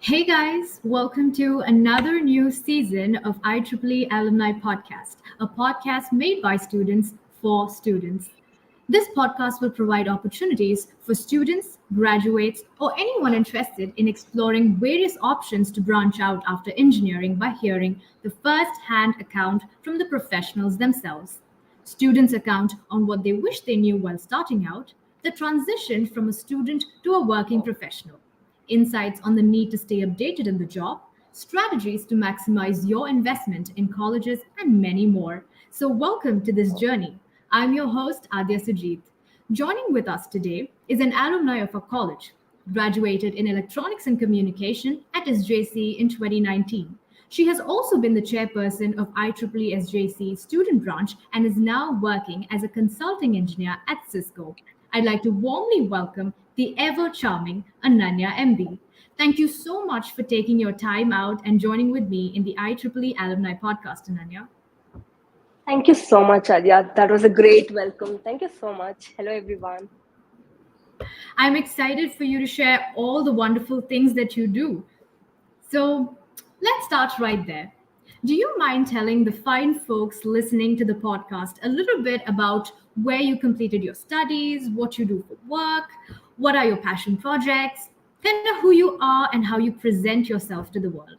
Hey guys, welcome to another new season of IEEE Alumni Podcast, a podcast made by students for students. This podcast will provide opportunities for students, graduates, or anyone interested in exploring various options to branch out after engineering by hearing the first hand account from the professionals themselves. Students' account on what they wish they knew while starting out, the transition from a student to a working professional, insights on the need to stay updated in the job, strategies to maximize your investment in colleges, and many more. So, welcome to this journey. I'm your host, Adya Sujit. Joining with us today is an alumni of our college, graduated in Electronics and Communication at SJCE in 2019. She has also been the chairperson of IEEE-SJCE student branch and is now working as a consulting engineer at Cisco. I'd like to warmly welcome the ever charming Ananya M B. Thank you so much for taking your time out and joining with me in the IEEE Alumni Podcast, Ananya. Thank you so much, Adya. That was a great welcome. Thank you so much. Hello, everyone. I'm excited for you to share all the wonderful things that you do. So let's start right there. Do you mind telling the fine folks listening to the podcast a little bit about where you completed your studies, what you do for work, what are your passion projects, kind of who you are and how you present yourself to the world?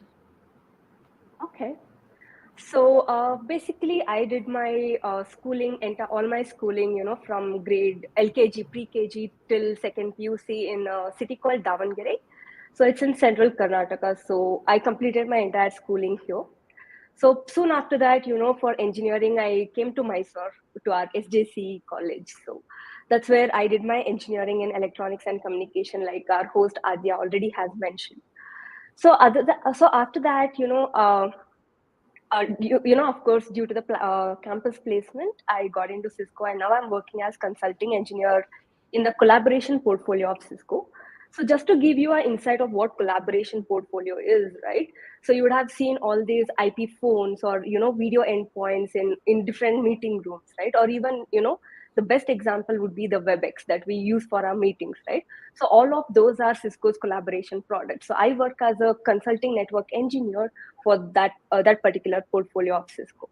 Okay. So basically, I did my schooling, all my schooling, from grade LKG, pre-KG till second PUC in a city called Davangere. So it's in central Karnataka. So I completed my entire schooling here. So soon after that, for engineering, I came to Mysore to our SJC college. So that's where I did my engineering in electronics and communication, like our host Adya already has mentioned. So so after that, of course, due to the campus placement, I got into Cisco, and now I'm working as consulting engineer in the collaboration portfolio of Cisco. So just to give you an insight of what collaboration portfolio is, right? So you would have seen all these IP phones or video endpoints in different meeting rooms, right? Or even the best example would be the WebEx that we use for our meetings, right? So all of those are Cisco's collaboration products. So I work as a consulting network engineer for that particular portfolio of Cisco.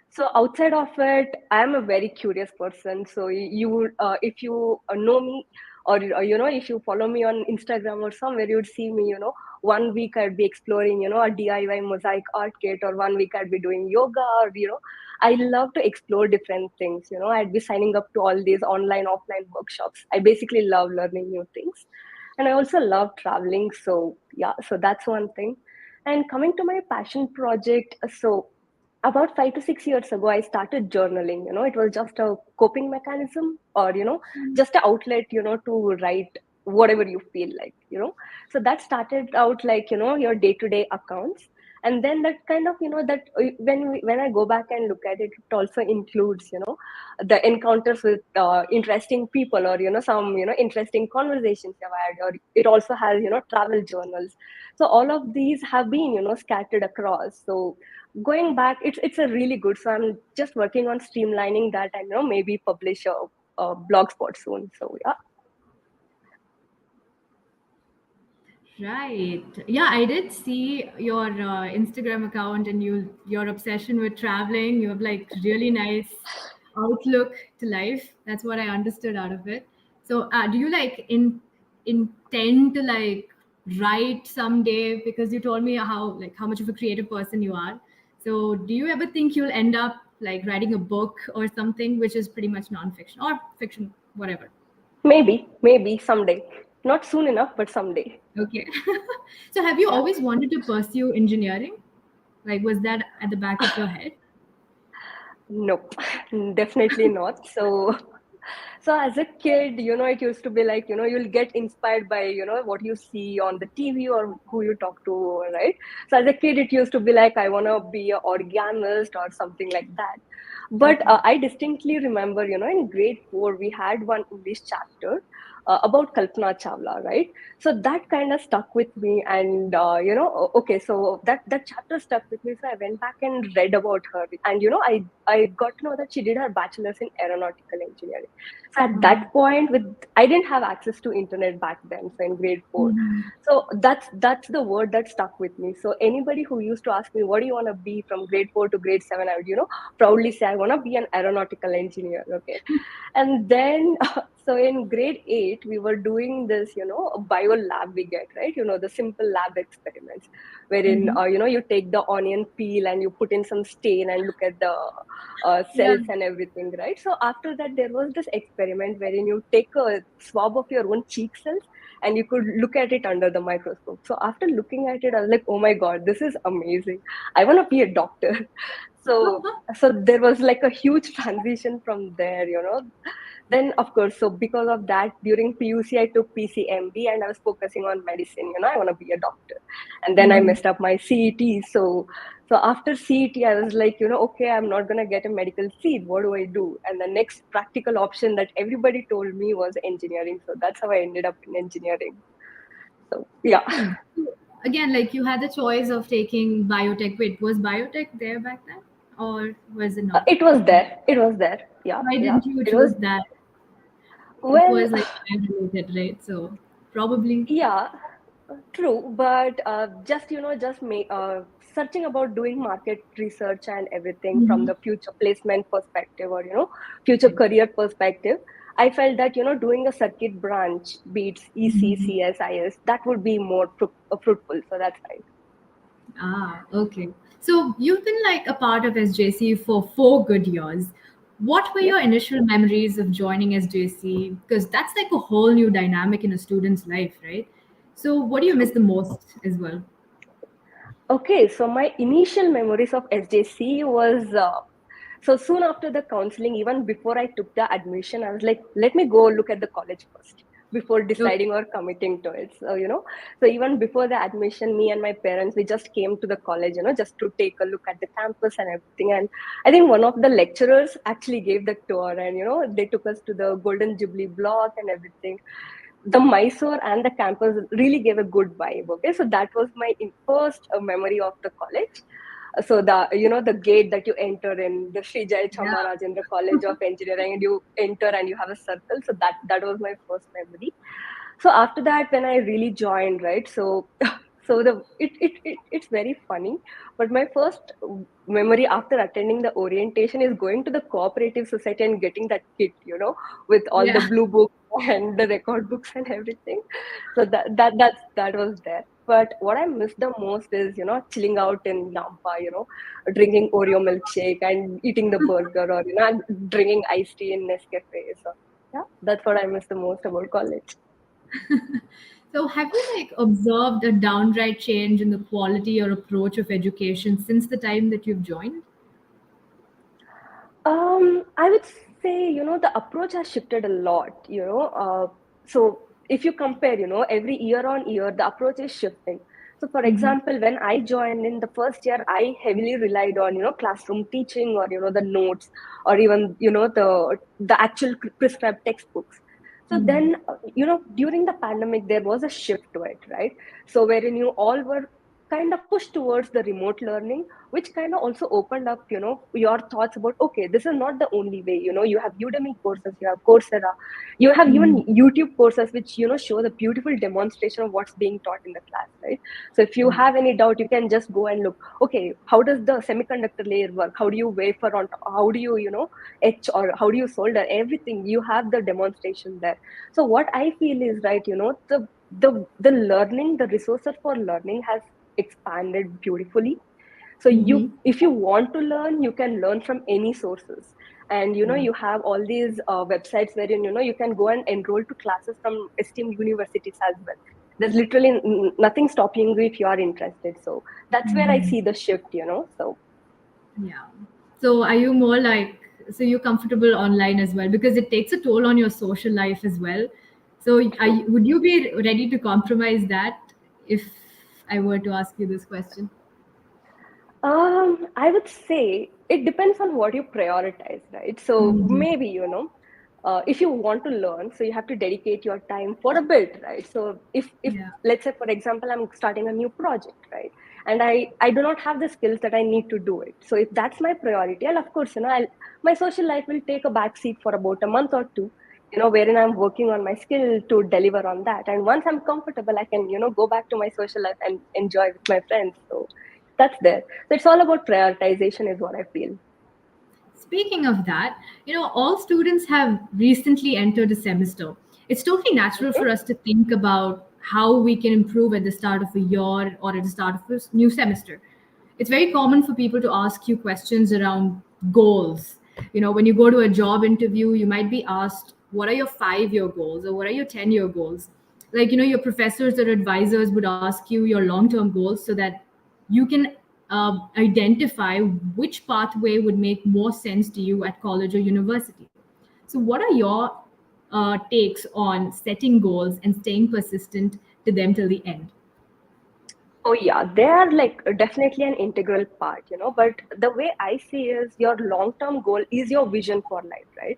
So outside of it, I am a very curious person. So if you know me, or if you follow me on Instagram or somewhere, you would see me. 1 week I'd be exploring, a DIY mosaic art kit, or 1 week I'd be doing yoga, or I love to explore different things. I'd be signing up to all these online, offline workshops. I basically love learning new things, and I also love traveling. So yeah, so that's one thing. And coming to my passion project, so about 5 to 6 years ago, I started journaling. It was just a coping mechanism, or just an outlet, to write whatever you feel like. So that started out like your day-to-day accounts. And then that kind of that when I go back and look at it, it also includes the encounters with interesting people, or some interesting conversations I've had, or it also has travel journals. So all of these have been scattered across. So going back, it's a really good. So I'm just working on streamlining that, and maybe publish a blog spot soon. So yeah. Right. Yeah, I did see your Instagram account and your obsession with traveling. You have like really nice outlook to life. That's what I understood out of it. So, do you like intend to like write someday? Because you told me how much of a creative person you are. So, do you ever think you'll end up like writing a book or something, which is pretty much nonfiction or fiction, whatever? Maybe someday. Not soon enough, but someday. Okay. So have you Yeah. always wanted to pursue engineering? Like, was that at the back of your head? Nope, definitely not. So as a kid, it used to be like, you'll get inspired by, what you see on the TV or who you talk to, right? So as a kid, it used to be like, I want to be an organist or something like that. But Okay. I distinctly remember, in grade 4, we had one English chapter about Kalpana Chawla, right? So that kind of stuck with me, and okay, so that chapter stuck with me. So I went back and read about her, and I got to know that she did her bachelor's in aeronautical engineering. So at Wow. that point, I didn't have access to internet back then, so in grade 4. Mhm. So that's the word that stuck with me. So anybody who used to ask me, what do you want to be from grade 4 to grade 7, I would proudly say I want to be an aeronautical engineer. Okay. And then so in grade 8 we were doing this a bio lab we get, right? The simple lab experiments wherein Mhm. you take the onion peel and you put in some stain and look at the Yeah. cells and everything, right? So after that there was this experiment wherein you take a swab of your own cheek cells and you could look at it under the microscope. So after looking at it, I was like, oh my god, this is amazing. I want to be a doctor. so so there was like a huge transition from there. Then of course, so because of that, during PUC I took PCMB and I was focusing on medicine. I want to be a doctor. And then I Mhm. messed up my CET. So after CET I was like, okay, I'm not going to get a medical seat. What do I do? And the next practical option that everybody told me was engineering. So that's how I ended up in engineering. So yeah. Oh, so again, like you had the choice of taking biotech. Wait, was biotech there back then, or was it not? It was there. It was there. Yeah, Why yeah. didn't you It was choose that? It well, was like related, right? So probably. yeah, true. But just make searching about doing market research and everything from Mhm. the future placement perspective, or future career perspective. I felt that doing a circuit branch beats EC, Mhm. CS, IS, that would be more fruitful. So that's right. Ah, okay. So you've been like a part of SJC for 4 good years. What were Yep. your initial memories of joining SJC? Because that's like a whole new dynamic in a student's life, right? So what do you miss True. the most as well? Okay, so my initial memories of SJC was so soon after the counseling, even before I took the admission, I was like, let me go look at the college first before Okay. deciding or committing to it. So even before the admission, me and my parents, we just came to the college, just to take a look at the campus and everything. And I think one of the lecturers actually gave the tour, and they took us to the Golden Jubilee block and everything. The Mysore and the campus really gave a good vibe. Okay, so that was my first memory of the college. So the gate that you enter in the Sri Jai Yeah. Chamaraj in the College of Engineering, and you enter and you have a circle. So that was my first memory. So after that, when I really joined, right? So so it's very funny. But my first memory after attending the orientation is going to the cooperative society and getting that kit, with all the Yeah. blue books and the record books and everything. So that was there. But what I miss the most is, chilling out in Nampa, drinking Oreo milkshake and eating the burger, or drinking iced tea in Nescafe. So yeah, that's what I miss the most about college. So have you like observed a downright change in the quality or approach of education since the time that you've joined? I would say, the approach has shifted a lot, so if you compare, every year on year, the approach is shifting. So for Mhm. example, when I joined in the first year, I heavily relied on, classroom teaching, or, the notes, or even, the actual prescribed textbooks. So Mhm. then, during the pandemic, there was a shift to it, right? So wherein you all were kind of pushed towards the remote learning, which kind of also opened up, your thoughts about, okay, this is not the only way. You have Udemy courses, you have Coursera, you have even Mhm. YouTube courses, which, show the beautiful demonstration of what's being taught in the class, right? So if you have any doubt, you can just go and look, okay, how does the semiconductor layer work? How do you wafer on, how do you, etch, or how do you solder? Everything, you have the demonstration there. So what I feel is, right, the learning, the resources for learning has expanded beautifully. So Mhm. if you want to learn, you can learn from any sources. And Yeah. you have all these websites wherein you can go and enroll to classes from esteemed universities as well. There's literally nothing stopping you if you are interested. So that's where I Mhm. see the shift. So Yeah. So are you more like, so you're comfortable online as well because it takes a toll on your social life as well. So true. would you be ready to compromise that if I were to ask you this question? I would say it depends on what you prioritize, right? So Mhm. maybe, if you want to learn, so you have to dedicate your time for a bit, right? So if Yeah. let's say, for example, I'm starting a new project, right? And I do not have the skills that I need to do it. So if that's my priority, I'll, of course, my social life will take a back seat for about a month or two, wherein I'm working on my skill to deliver on that. And once I'm comfortable, I can, go back to my social life and enjoy with my friends. So that's there. So it's all about prioritization is what I feel. Speaking of that, all students have recently entered a semester. It's totally natural Okay. for us to think about how we can improve at the start of a year or at the start of a new semester. It's very common for people to ask you questions around goals. When you go to a job interview, you might be asked, what are your 5-year goals or what are your 10-year goals? Like, your professors or advisors would ask you your long term goals so that you can identify which pathway would make more sense to you at college or university. So, what are your takes on setting goals and staying persistent to them till the end? Oh yeah, they are like definitely an integral part, but the way I see is your long-term goal is your vision for life, right?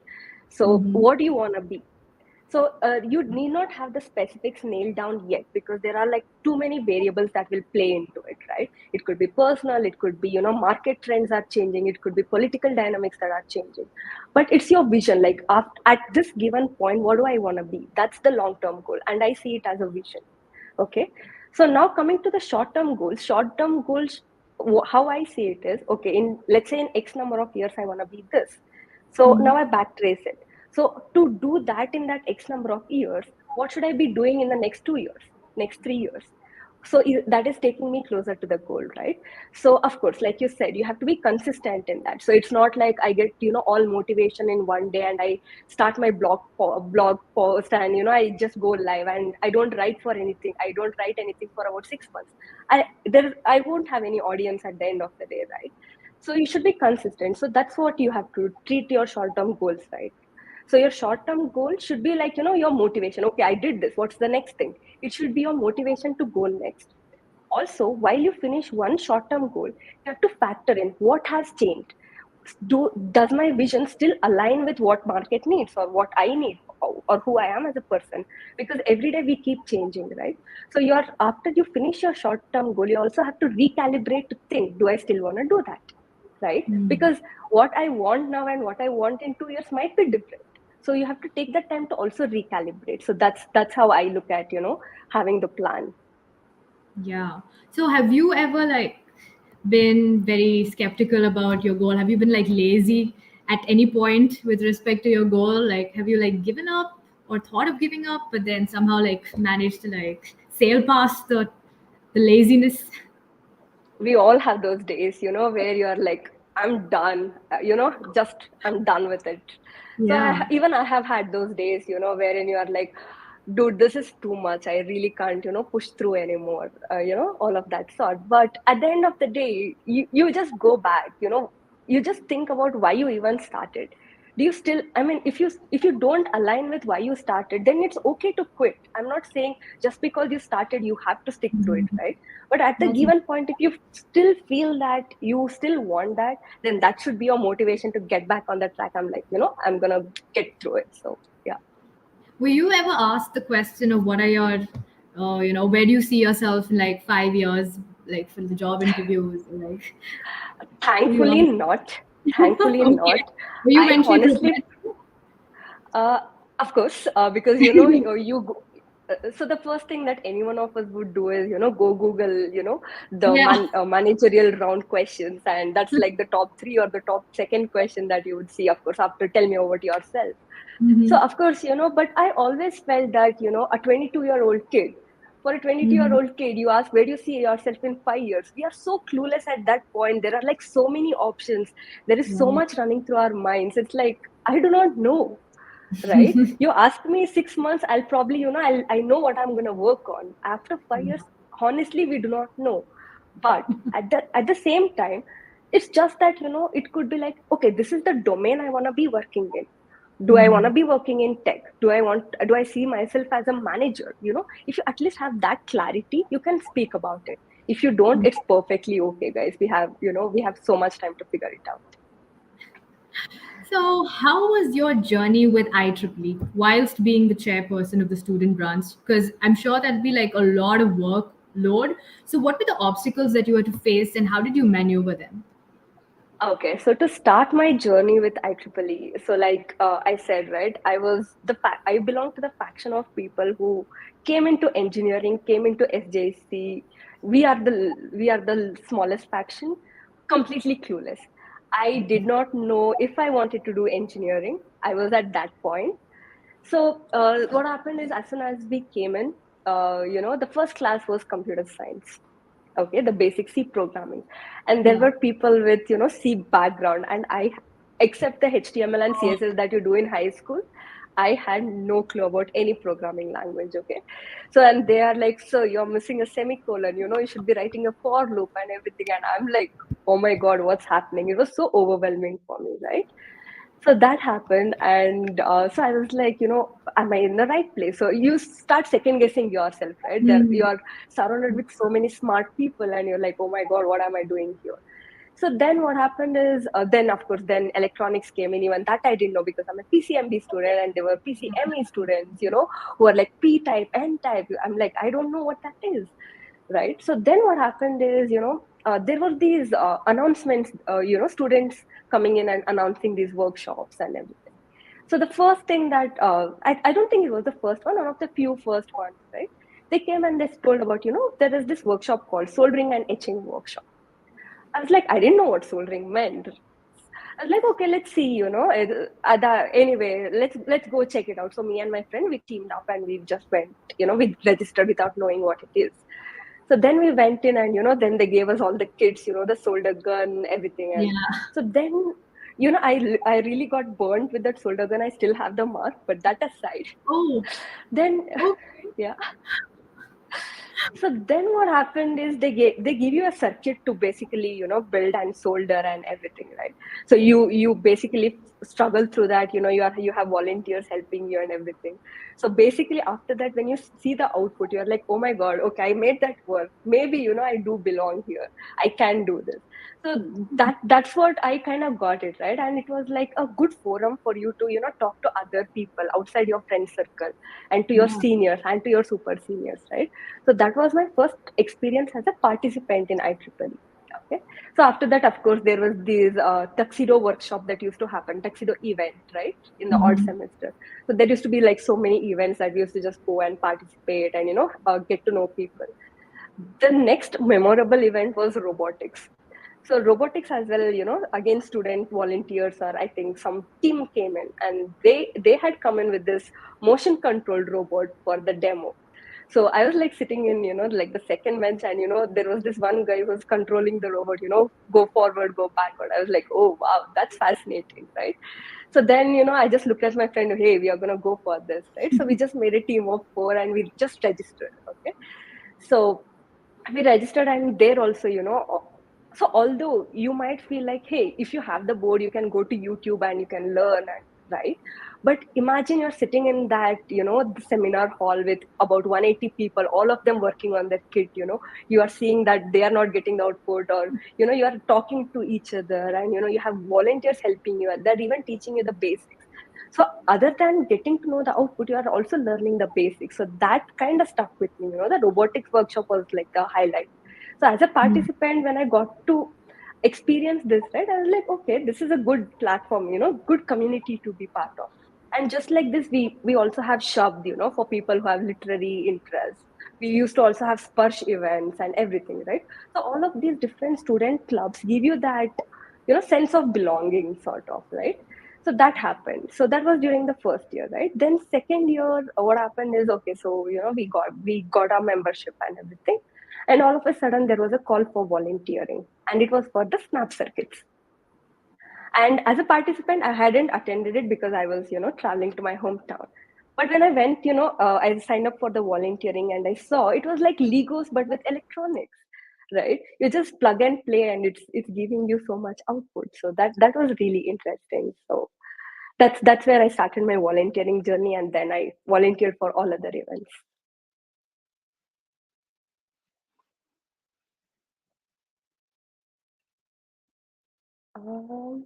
So Mm-hmm. what do you want to be? So you need not have the specifics nailed down yet because there are like too many variables that will play into it, right? It could be personal, it could be, market trends are changing, it could be political dynamics that are changing. But it's your vision, like at this given point, what do I want to be? That's the long-term goal. And I see it as a vision. Okay. So now coming to the short-term goals, how I see it is, okay, let's say in X number of years, I want to be this. So now I backtrace it. So to do that in that X number of years, what should I be doing in the next 2 years, next 3 years? So that is taking me closer to the goal, right? So of course, like you said, you have to be consistent in that. So it's not like I get, all motivation in one day and I start my blog post and, I just go live and I don't write for anything. I don't write anything for about 6 months. I won't have any audience at the end of the day, right? So you should be consistent. So that's what you have to treat your short-term goals, right? So your short-term goal should be like, your motivation. Okay, I did this. What's the next thing? It should be your motivation to go next. Also, while you finish one short-term goal, you have to factor in what has changed. Does my vision still align with what market needs or what I need or who I am as a person? Because every day we keep changing, right? So after you finish your short-term goal, you also have to recalibrate to think, do I still want to do that? Right? Because what I want now and what I want in 2 years might be different. So you have to take that time to also recalibrate. So that's how I look at, having the plan. Yeah. So have you ever like been very skeptical about your goal? Have you been like lazy at any point with respect to your goal? Like have you like given up or thought of giving up, but then somehow like managed to like sail past the laziness? We all have those days, where you're like, I'm done, just I'm done with it. So Yeah. even I have had those days, wherein you are like, dude, this is too much. I really can't, push through anymore, all of that sort. But at the end of the day, you just go back, you just think about why you even started. Do you still, I mean, if you don't align with why you started, then it's okay to quit. I'm not saying just because you started you have to stick to it, right? But at the That's given point, if you still feel that you still want that, then that should be your motivation to get back on the track. I'm like, I'm gonna get through it. So yeah. Were you ever asked the question of what are your, where do you see yourself in like 5 years, like for the job interviews? Like, were you Thankfully asked? not. Thankfully Okay. not. Were you I mentally honestly, prepared? uh, of course, because so the first thing that any one of us would do is, go Google, the Yeah. managerial round questions, and that's like the top three or the top second question that you would see, of course, after tell me about yourself. So Mm-hmm. of course, but I always felt that, a 22-year-old kid, for a 22-year-old Mm-hmm. old kid, you ask, where do you see yourself in 5 years? We are so clueless at that point. There are like so many options. There is so Yeah. much running through our minds. It's like, I do not know, right? You ask me 6 months, I'll probably, I know what I'm going to work on. After 5 years, honestly, we do not know. But at the same time, it's just that, it could be like, okay, this is the domain I want to be working in. Do I want to Mm-hmm. be working in tech? Do I see myself as a manager? If you at least have that clarity, you can speak about it. If you don't, it's perfectly okay, guys. We have so much time to figure it out. So, how was your journey with IEEE whilst being the chairperson of the student branch? Because I'm sure that'd be like a lot of workload. So, what were the obstacles that you had to face, and how did you maneuver them? Okay, so to start my journey with IEEE, so like I said, right, I belong to the faction of people who came into engineering, came into SJC. We are the smallest faction, completely clueless. I did not know if I wanted to do engineering. I was at that point. So what happened is, as soon as we came in, the first class was computer science. Okay, the basic C programming, and there Yeah. were people with C background, and I, except the HTML and CSS that you do in high school, I had no clue about any programming language. Okay, so and they are like, so you're missing a semicolon, you should be writing a for loop and everything, and I'm like, oh my god, what's happening? It was so overwhelming for me, right? So that happened, and so I was like, am I in the right place? So you start second guessing yourself, right? There you Mm. are surrounded with so many smart people, and you're like, oh my god, what am I doing here? So then what happened is, then of course, then electronics came in. Even that I didn't know, because I'm a PCMB student and there were PCME students, who are like P type, N type. I'm like, I don't know what that is, right? So then what happened is, there were these announcements, students coming in and announcing these workshops and everything. So the first thing that I don't think it was the first one of the few first ones, right? They came and they told about, there is this workshop called soldering and etching workshop. I was like, I didn't know what soldering meant. I was like, okay, let's see, anyway, let's go check it out. So me and my friend, we teamed up and we just went, we registered without knowing what it is. So then we went in, and then they gave us all the kits, the solder gun, everything. And Yeah. so then, I really got burnt with that solder gun. I still have the mark, but that aside, Oh, then okay. yeah. So then what happened is, they give you a circuit to basically, build and solder and everything, right? So you basically struggle through that. You have volunteers helping you and everything. So basically, after that, when you see the output, you're like, oh my god, okay, I made that work. Maybe, I do belong here. I can do this. So that's what I kind of got it, right? And it was like a good forum for you to, talk to other people outside your friend circle, and to your Yeah. seniors and to your super seniors, right? So that was my first experience as a participant in IEEE. Okay. So after that, of course, there was this tuxedo workshop that used to happen, tuxedo event, right, in the odd Mhm. semester. So there used to be like so many events that we used to just go and participate and get to know people. The next memorable event was robotics. So robotics as well, again, student volunteers, or I think some team came in, and they had come in with this motion controlled robot for the demo. So I was like sitting in, like the second bench, and there was this one guy who was controlling the robot, go forward, go backward. I was like, oh wow, that's fascinating, right? So then, I just looked at my friend, hey, we are gonna go for this, right? So we just made a team of four and we just registered. Okay. So we registered, and there also, so although you might feel like, hey, if you have the board, you can go to YouTube and you can learn, and right? But imagine you're sitting in that, the seminar hall with about 180 people, all of them working on that kit. You are seeing that they are not getting the output, or you are talking to each other, and you have volunteers helping you, and they're even teaching you the basics. So other than getting to know the output, you are also learning the basics. So that kind of stuck with me. The robotics workshop was like the highlight. So as a Mm. participant, when I got to experience this, right, I was like, okay, this is a good platform, good community to be part of. And just like this, we also have Shabd, for people who have literary interests. We used to also have Sparsh events and everything, right? So all of these different student clubs give you that, sense of belonging, sort of, right? So that happened. So that was during the first year, right? Then second year, what happened is, okay, so we got our membership and everything, and all of a sudden there was a call for volunteering, and it was for the snap circuits. And as a participant, I hadn't attended it because I was, traveling to my hometown. But when I went, I signed up for the volunteering, and I saw it was like Legos but with electronics, right? You just plug and play, and it's giving you so much output. So that was really interesting. So that's where I started my volunteering journey, and then I volunteered for all other events. Um,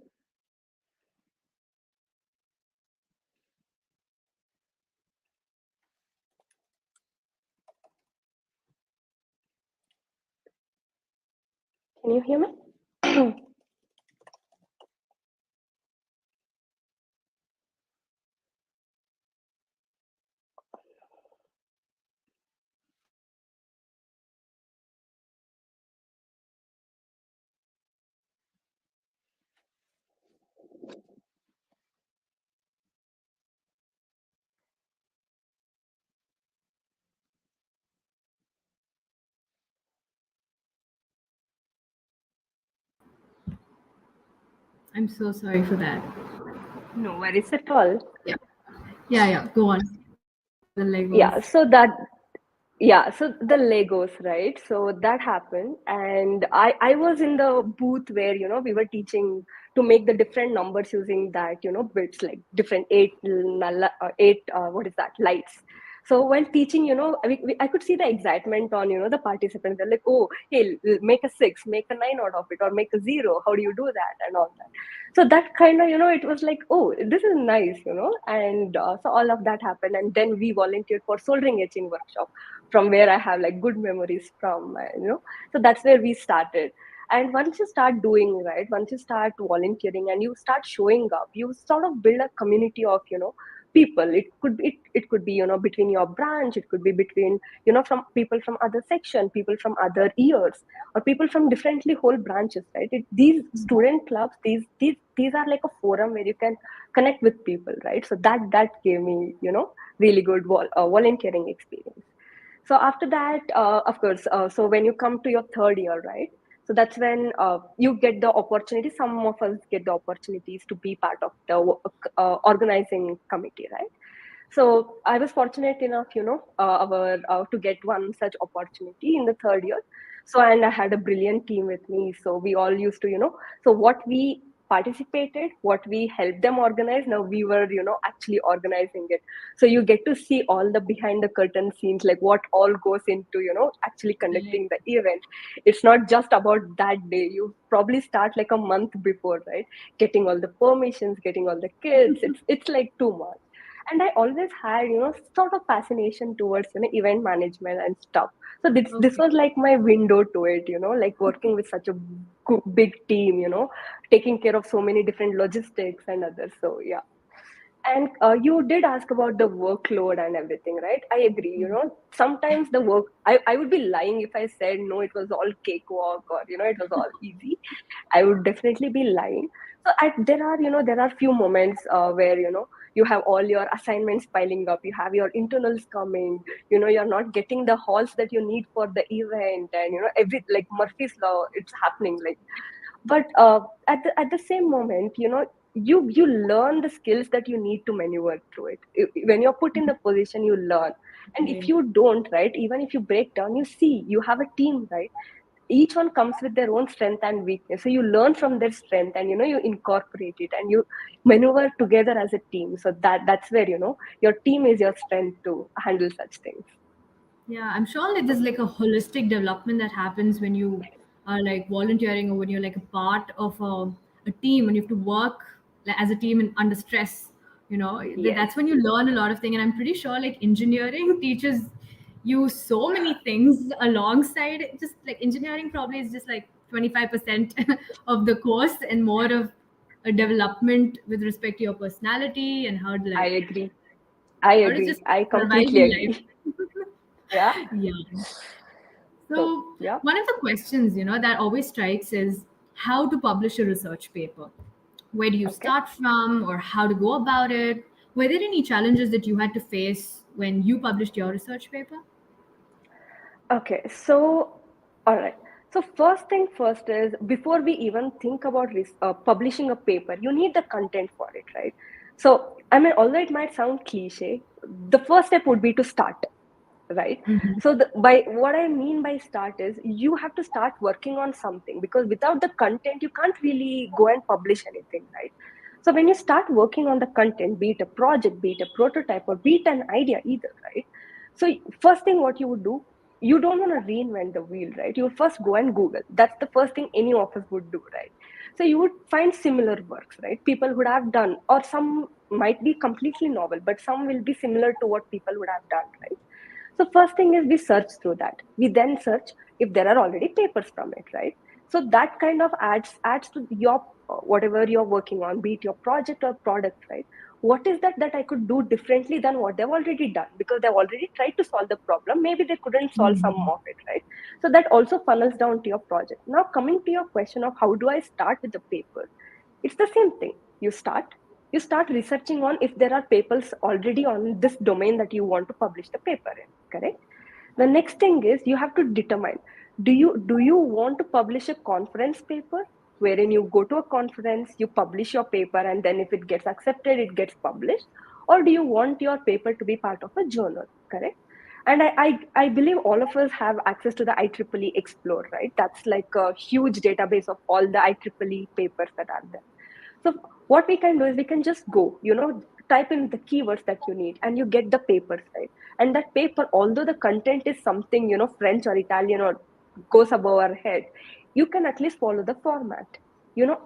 Can you hear me? I'm so sorry for that. No worries at all. Yeah. Yeah, yeah. Go on. The Legos. Yeah, so that yeah, so the Legos, right? So that happened, and I was in the booth where we were teaching to make the different numbers using that bits like different eight what is that lights. So while teaching, I could see the excitement on the participants. They're like, oh, hey, make a six, make a nine out of it, or make a zero. How do you do that, and all that. So that kind of it was like, oh, this is nice, and so all of that happened, and then we volunteered for soldering etching workshop from where I have like good memories from, so that's where we started. And once you start doing right, once you start volunteering and you start showing up, you sort of build a community of people. It could be between your branch, it could be between from people from other section, people from other years, or people from differently whole branches, right? These student clubs, these are like a forum where you can connect with people, right? So that gave me really good volunteering experience. So after that, of course, so when you come to your third year, right? So that's when you get the opportunity. Some of us get the opportunities to be part of the organizing committee, right? So I was fortunate enough, our to get one such opportunity in the third year. So and I had a brilliant team with me. So we all used to, so what we participated, what we helped them organize. Now we were, actually organizing it. So you get to see all the behind the curtain scenes, like what all goes into, actually Right. conducting the event. It's not just about that day. You probably start like a month before, right? Getting all the permissions, getting all the kids. It's like too much. And I always had sort of fascination towards event management and stuff. So this Okay. was like my window to it, like working with such a big team, taking care of so many different logistics and others. So yeah. And you did ask about the workload and everything, right? I agree. Sometimes the work, I would be lying if I said no, it was all cakewalk, or it was all easy. I would definitely be lying. So there are few moments where you have all your assignments piling up, you have your internals coming, you're not getting the halls that you need for the event, and every like Murphy's law, it's happening like. But at the same moment, you learn the skills that you need to maneuver through it. When you're put in the position, you learn. And if Right. you don't, right, even if you break down, you see you have a team, right? Each one comes with their own strength and weakness, so you learn from their strength, and you incorporate it, and you maneuver together as a team. So that's where your team is your strength to handle such things. Yeah, I'm sure like there's like a holistic development that happens when you are like volunteering or when you're like a part of a team and you have to work like, as a team and under stress. Yes. That's when you learn a lot of things. And I'm pretty sure like engineering teaches you so many things alongside it. Just like engineering probably is just like 25% of the course and more of a development with respect to your personality and I like agree. I how to agree. just I survive completely in life. agree. Yeah. Yeah. So So, yeah. one of the questions, that always strikes is how to publish a research paper. Where do you Okay. start from, or how to go about it? Were there any challenges that you had to face when you published your research paper? Okay, so all right. So first thing first is, before we even think about publishing a paper, you need the content for it, right? So I mean, although it might sound cliche, the first step would be to start, right? Mhm. So by what I mean by start is, you have to start working on something, because without the content, you can't really go and publish anything, right? So when you start working on the content, be it a project, be it a prototype, or be it an idea either, right? So first thing what you would do, you don't want to reinvent the wheel, right? You first go and Google. That's the first thing any of us would do, right? So you would find similar works, right? People would have done, or some might be completely novel, but some will be similar to what people would have done, right? So first thing is, we search through that. We then search if there are already papers from it, right? So that kind of adds to your whatever you're working on, be it your project or product, right? What is that I could do differently than what they've already done? Because they've already tried to solve the problem. Maybe they couldn't solve some Mhm. of it, right? So that also funnels down to your project. Now, coming to your question of how do I start with the paper, it's the same thing. You start researching on if there are papers already on this domain that you want to publish the paper in, correct? The next thing is you have to determine, do you want to publish a conference paper wherein you go to a conference, you publish your paper, and then if it gets accepted, it gets published, or do you want your paper to be part of a journal, correct? And I believe all of us have access to the IEEE Explore, right? That's like a huge database of all the IEEE papers that are there. So what we can do is we can just go, type in the keywords that you need, and you get the papers, right? And that paper, although the content is something, French or Italian or goes above our head, you can at least follow the format.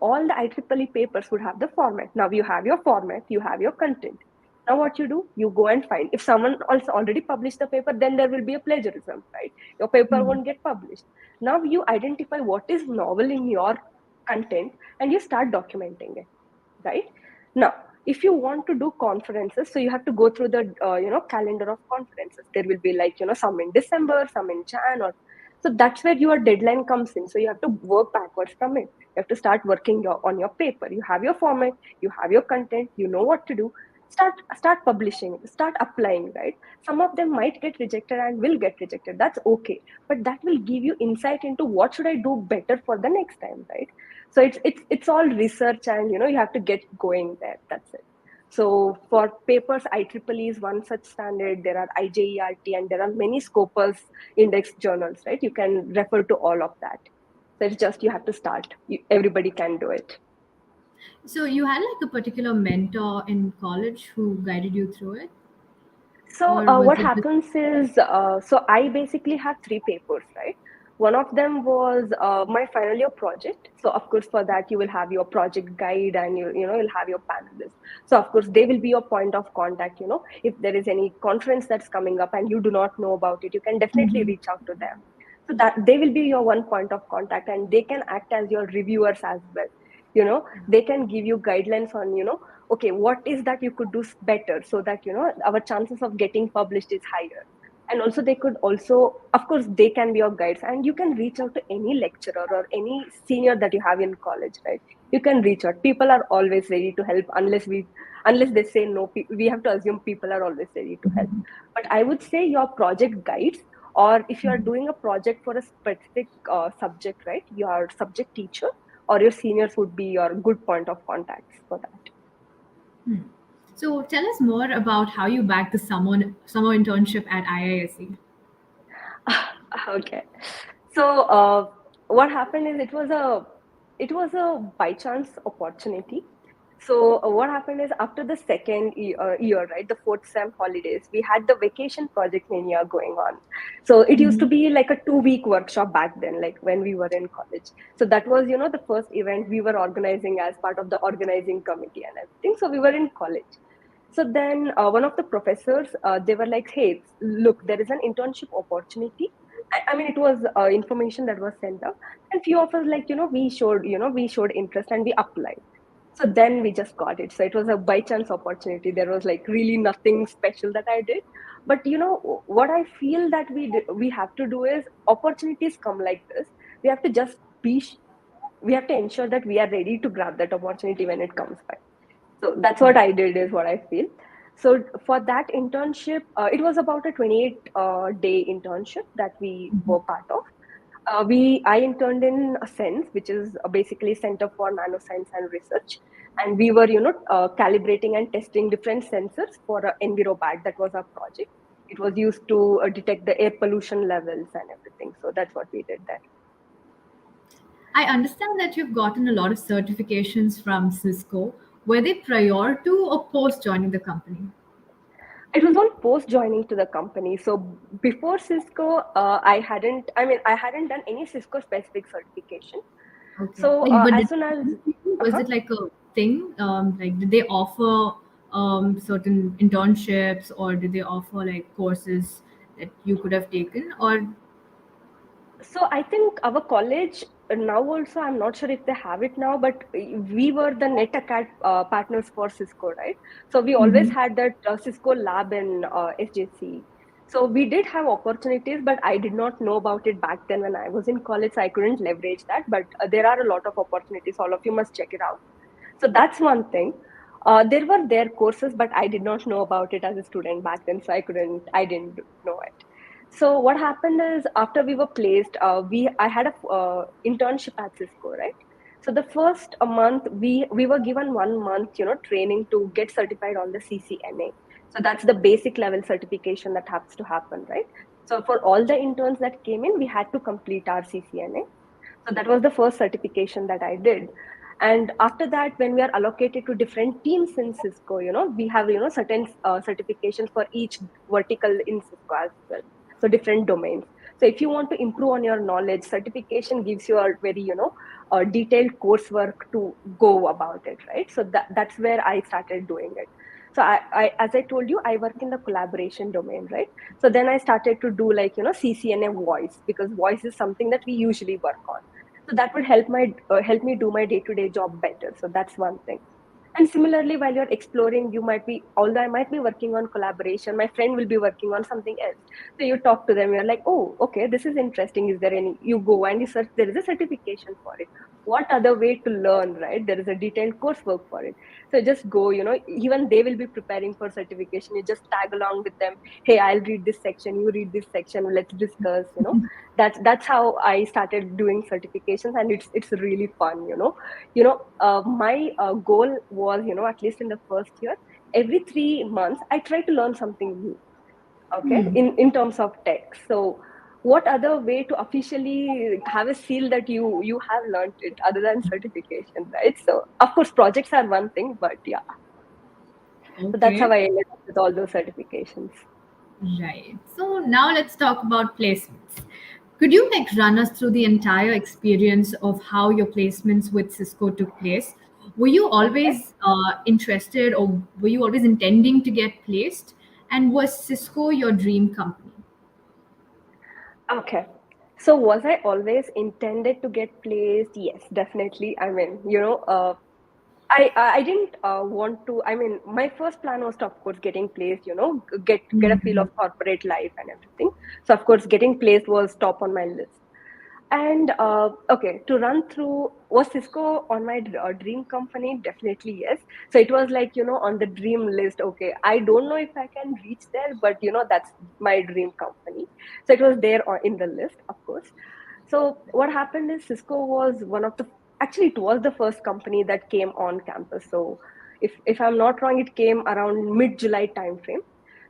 All the IEEE papers would have the format. Now you have your format, you have your content. Now what you do, you go and find. If someone else already published the paper, then there will be a plagiarism, right? Your paper Mhm. won't get published. Now you identify what is novel in your content and you start documenting it, right? Now, if you want to do conferences, so you have to go through the calendar of conferences. There will be like some in December, some in Jan, or so that's where your deadline comes in. So you have to work backwards from it. You have to start working on your paper. You have your format, you have your content, you know what to do. Start publishing, start applying, right? Some of them might get rejected and will get rejected. That's okay, but that will give you insight into what should I do better for the next time, right? So it's all research, and you have to get going there. That's it. So for papers, IEEE is one such standard. There are IJERT, and there are many Scopus index journals, right? You can refer to all of that. So it's just you have to start. Everybody can do it. So you had like a particular mentor in college who guided you through it, So or was what it just? happens is, so I basically have three papers, right? One of them was my final year project. So of course, for that you will have your project guide, and you'll have your panelists. So of course, they will be your point of contact. If there is any conference that's coming up and you do not know about it, you can definitely Mhm. reach out to them. So that they will be your one point of contact, and they can act as your reviewers as well. They can give you guidelines on okay, what is that you could do better, so that our chances of getting published is higher. And also they could also, of course, they can be your guides, and you can reach out to any lecturer or any senior that you have in college, right? You can reach out. People are always ready to help, unless they say no. We have to assume people are always ready to help. But I would say your project guides, or if you are doing a project for a specific subject, right, your subject teacher or your seniors would be your good point of contacts for that. Hmm. So tell us more about how you bagged the summer internship at IISc. Okay. So what happened is it was a by chance opportunity. So what happened is after the second year, right, the fourth sem holidays, we had the vacation project mania going on. So it used to Mhm. be like a 2 week workshop back then, like when we were in college. So that was the first event we were organizing as part of the organizing committee and everything. So we were in college. So then one of the professors, they were like, hey, look, there is an internship opportunity. I mean, it was information that was sent out, and few of us, like, we showed interest and we applied. So then we just got it. So it was a by chance opportunity. There was like really nothing special that I did. But what I feel that we have to do is, opportunities come like this. We have to just we have to ensure that we are ready to grab that opportunity when it comes by. So that's what I did, is what I feel. So for that internship, it was about a 28 day internship that we were part of. I interned in a sense, which is basically Center for Nanoscience and Research, and we were calibrating and testing different sensors for a EnviroBag. That was our project. It was used to detect the air pollution levels and everything. So that's what we did there. I understand that you've gotten a lot of certifications from Cisco. Were they prior to or post joining the company? It was all post joining to the company. So before Cisco, I hadn't done any Cisco specific certification. Okay. So Like, but as did soon as, was uh-huh. it like a thing? Like, did they offer certain internships, or did they offer like courses that you could have taken? Or So I think our college now also I'm not sure if they have it now, but we were the NetAcad partners for Cisco, right? So we always Mhm. had that Cisco lab in SJC. So we did have opportunities, but I did not know about it back then when I was in college. So I couldn't leverage that. But there are a lot of opportunities. All of you must check it out. So that's one thing. There were their courses, but I did not know about it as a student back then, so I didn't know it. So what happened is after we were placed, I had a internship at Cisco, right? So the first month we were given 1 month, training to get certified on the CCNA. So that's the basic level certification that has to happen, right? So for all the interns that came in, we had to complete our CCNA. So that was the first certification that I did. And after that, when we are allocated to different teams in Cisco, we have, certain certifications for each vertical in Cisco as well. So different domains. So if you want to improve on your knowledge, certification gives you a very, detailed coursework to go about it, right? So that's where I started doing it. So as I told you, I work in the collaboration domain, right? So then I started to do like, CCNA voice, because voice is something that we usually work on. So that would help me do my day-to-day job better. So that's one thing. And similarly, while you're exploring, although I might be working on collaboration, my friend will be working on something else. So you talk to them, you're like, oh, okay, this is interesting. Is there any, you go and you search, there is a certification for it. What other way to learn, right? There is a detailed coursework for it. So just go, even they will be preparing for certification. You just tag along with them. Hey, I'll read this section, you read this section, let's discuss, that's how I started doing certifications, and it's really fun. My goal was, at least in the first year, every 3 months I try to learn something new. Okay, in terms of tech. So what other way to officially have a seal that you have learned it other than certification, right? So of course projects are one thing, but yeah, so that's how Okay. I ended up with all those certifications. Right. So now let's talk about placements. Could you run us through the entire experience of how your placements with Cisco took place? Were you Okay. always interested, or were you always intending to get placed? And was Cisco your dream company? Okay. So was I always intended to get placed? Yes, definitely. I mean, I didn't want to. I mean, my first plan was to, of course, getting placed. Get a feel of Mhm. corporate life and everything. So of course, getting placed was top on my list. And okay, to run through, was Cisco on my dream company? Definitely yes. So it was like, on the dream list. Okay, I don't know if I can reach there, but that's my dream company. So it was there in the list, of course. So what happened is Cisco was actually it was the first company that came on campus. So if I'm not wrong, it came around mid-July timeframe.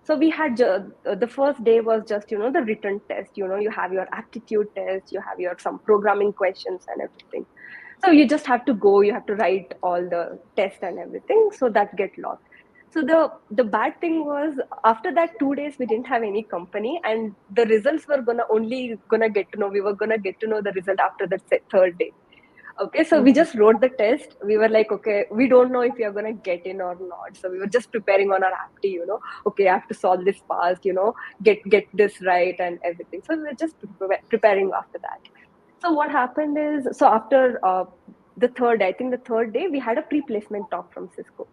So we had the first day was just, the written test. You have your aptitude test, you have your some programming questions and everything. So you just have to go, you have to write all the tests and everything. So that get locked. So the bad thing was after that 2 days we didn't have any company, and the results were gonna get to know. We were gonna get to know the result after the third day. Okay, so we Okay. just wrote the test. We were like, okay, we don't know if we are gonna get in or not. So we were just preparing on our apti, okay, I have to solve this fast, get this right and everything. So we were just preparing after that. So what happened is, so after I think the third day, we had a pre-placement talk from Cisco.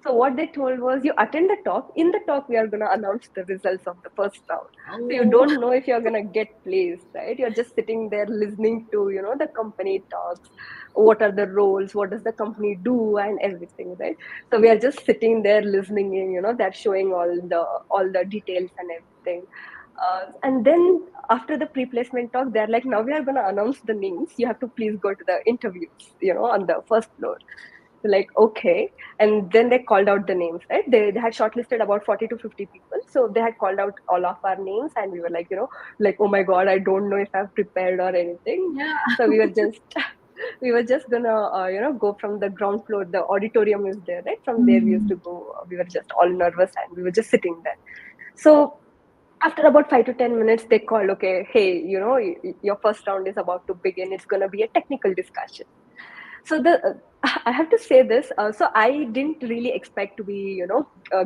So what they told was, you attend the talk. In the talk, we are going to announce the results of the first round. So you Oh. don't know if you're going to get placed, right? You're just sitting there listening to, the company talks. What are the roles? What does the company do? And everything, right? So we are just sitting there listening in. They're showing all the details and everything. And then after the pre-placement talk, they're like, now we are going to announce the names. You have to please go to the interviews, on the first floor. So like, okay. And then they called out the names, right? They had shortlisted about 40 to 50 people. So they had called out all of our names, and we were like, like, oh my God, I don't know if I've prepared or anything. Yeah. So we were just, we were just gonna, go from the ground floor. The auditorium is there, right? From there, we used Mhm. to go. We were just all nervous, and we were just sitting there. So after about 5 to 10 minutes, they called, okay, hey, your first round is about to begin. It's going to be a technical discussion. So I have to say this. So I didn't really expect to be,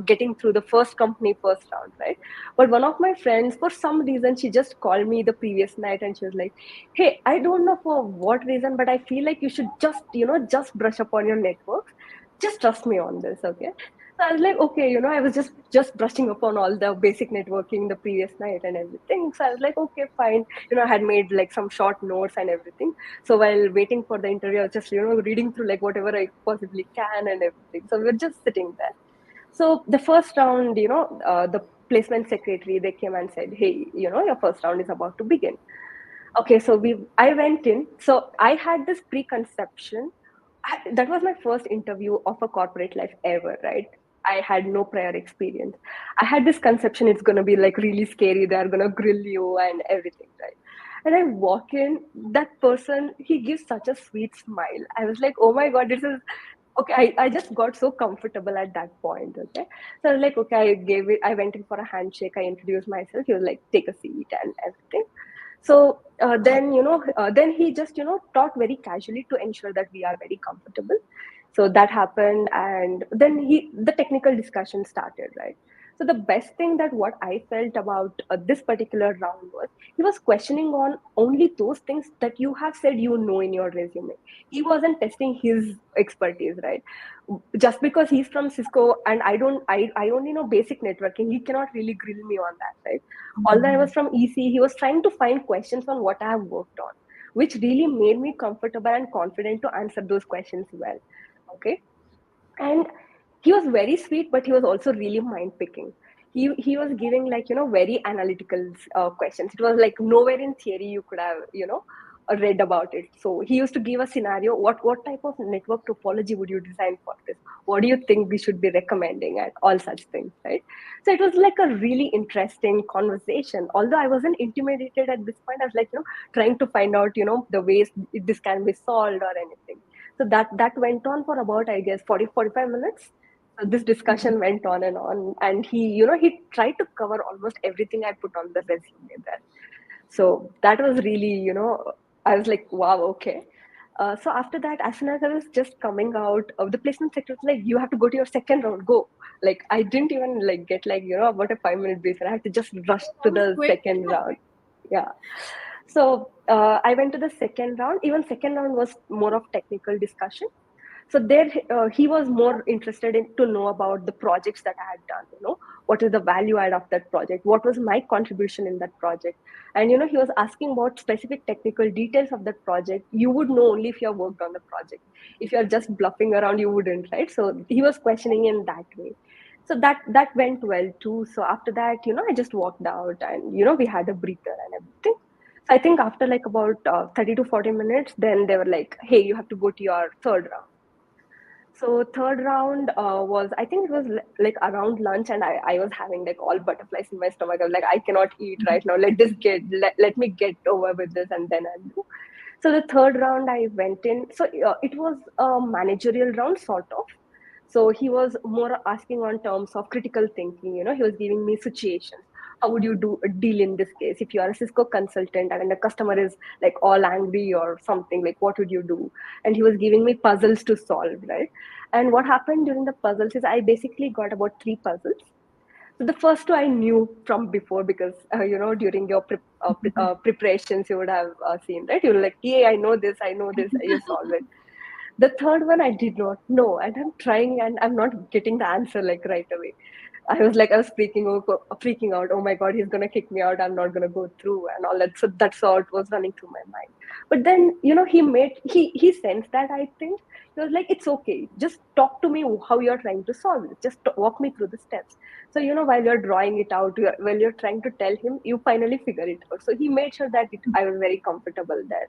getting through the first company first round, right? But one of my friends, for some reason, she just called me the previous night and she was like, "Hey, I don't know for what reason, but I feel like you should just, just brush up on your networks. Just trust me on this, okay?" So I was like, okay, I was just brushing up on all the basic networking the previous night and everything. So I was like, okay, fine. I had made like some short notes and everything. So while waiting for the interview, I was just, reading through like whatever I possibly can and everything. So we were just sitting there. So the first round, the placement secretary, they came and said, "Hey, your first round is about to begin." Okay, so I went in. So I had this preconception. That was my first interview of a corporate life ever, right? I had no prior experience. I had this conception it's going to be like really scary. They're going to grill you and everything, right? And I walk in, that person, he gives such a sweet smile. I was like, oh my God, this is okay. I just got so comfortable at that point. Okay. So I was like, okay, I went in for a handshake. I introduced myself. He was like, take a seat and everything. So then he just talked very casually to ensure that we are very comfortable. So that happened, and then the technical discussion started, right? So the best thing that what I felt about this particular round was he was questioning on only those things that you have said in your resume. He wasn't testing his expertise, right? Just because he's from Cisco and I only know basic networking, he cannot really grill me on that, right? Although I was from EC, he was trying to find questions on what I have worked on, which really made me comfortable and confident to answer those questions well. Okay. And he was very sweet, but he was also really mind picking. He was giving like very analytical questions. It was like nowhere in theory you could have read about it. So he used to give a scenario: what type of network topology would you design for this? What do you think we should be recommending, and all such things, right? So it was like a really interesting conversation. Although I wasn't intimidated at this point, I was like trying to find out the ways this can be solved or anything. So that went on for about, I guess, 40-45 minutes. So this discussion went on, and he tried to cover almost everything I put on the resume there. So that was really, I was like, wow, okay. So after that, as soon as I was just coming out of the placement sector, it's like, you have to go to your second round, go. Like I didn't even like get like about a 5 minute brief, and I had to just rush to That was the quick. second round. Yeah. So I went to the second round. Even second round was more of technical discussion. So there he was more interested in to know about the projects that I had done. What is the value add of that project, what was my contribution in that project. And he was asking about specific technical details of that project. You would know only if you have worked on the project. If you're just bluffing around, you wouldn't, right? So he was questioning in that way. So that went well too. So after that, I just walked out, and we had a breather and everything. So I think after like about 30 to 40 minutes, then they were like, hey, you have to go to your third round. So third round was, I think it was like around lunch, and I was having like all butterflies in my stomach. I was like, I cannot eat right now. Let me get over with this, and then I'll do. So the third round I went in. So it was a managerial round, sort of. So he was more asking on terms of critical thinking. He was giving me situations. How would you deal in this case if you are a Cisco consultant and the customer is like all angry or something? Like, what would you do? And he was giving me puzzles to solve, right? And what happened during the puzzles is I basically got about three puzzles. So the first two I knew from before because during your preparations you would have seen, right? You're like, yeah, I know this, you solve it. The third one I did not know, and I'm trying and I'm not getting the answer like right away. I was freaking out. Oh my God, he's gonna kick me out. I'm not gonna go through and all that. So that's all it was running through my mind. But then, he sensed that, I think. He was like, it's okay. Just talk to me how you're trying to solve it. Just walk me through the steps. So, while you're drawing it out, while you're trying to tell him, you finally figure it out. So he made sure that I was very comfortable there.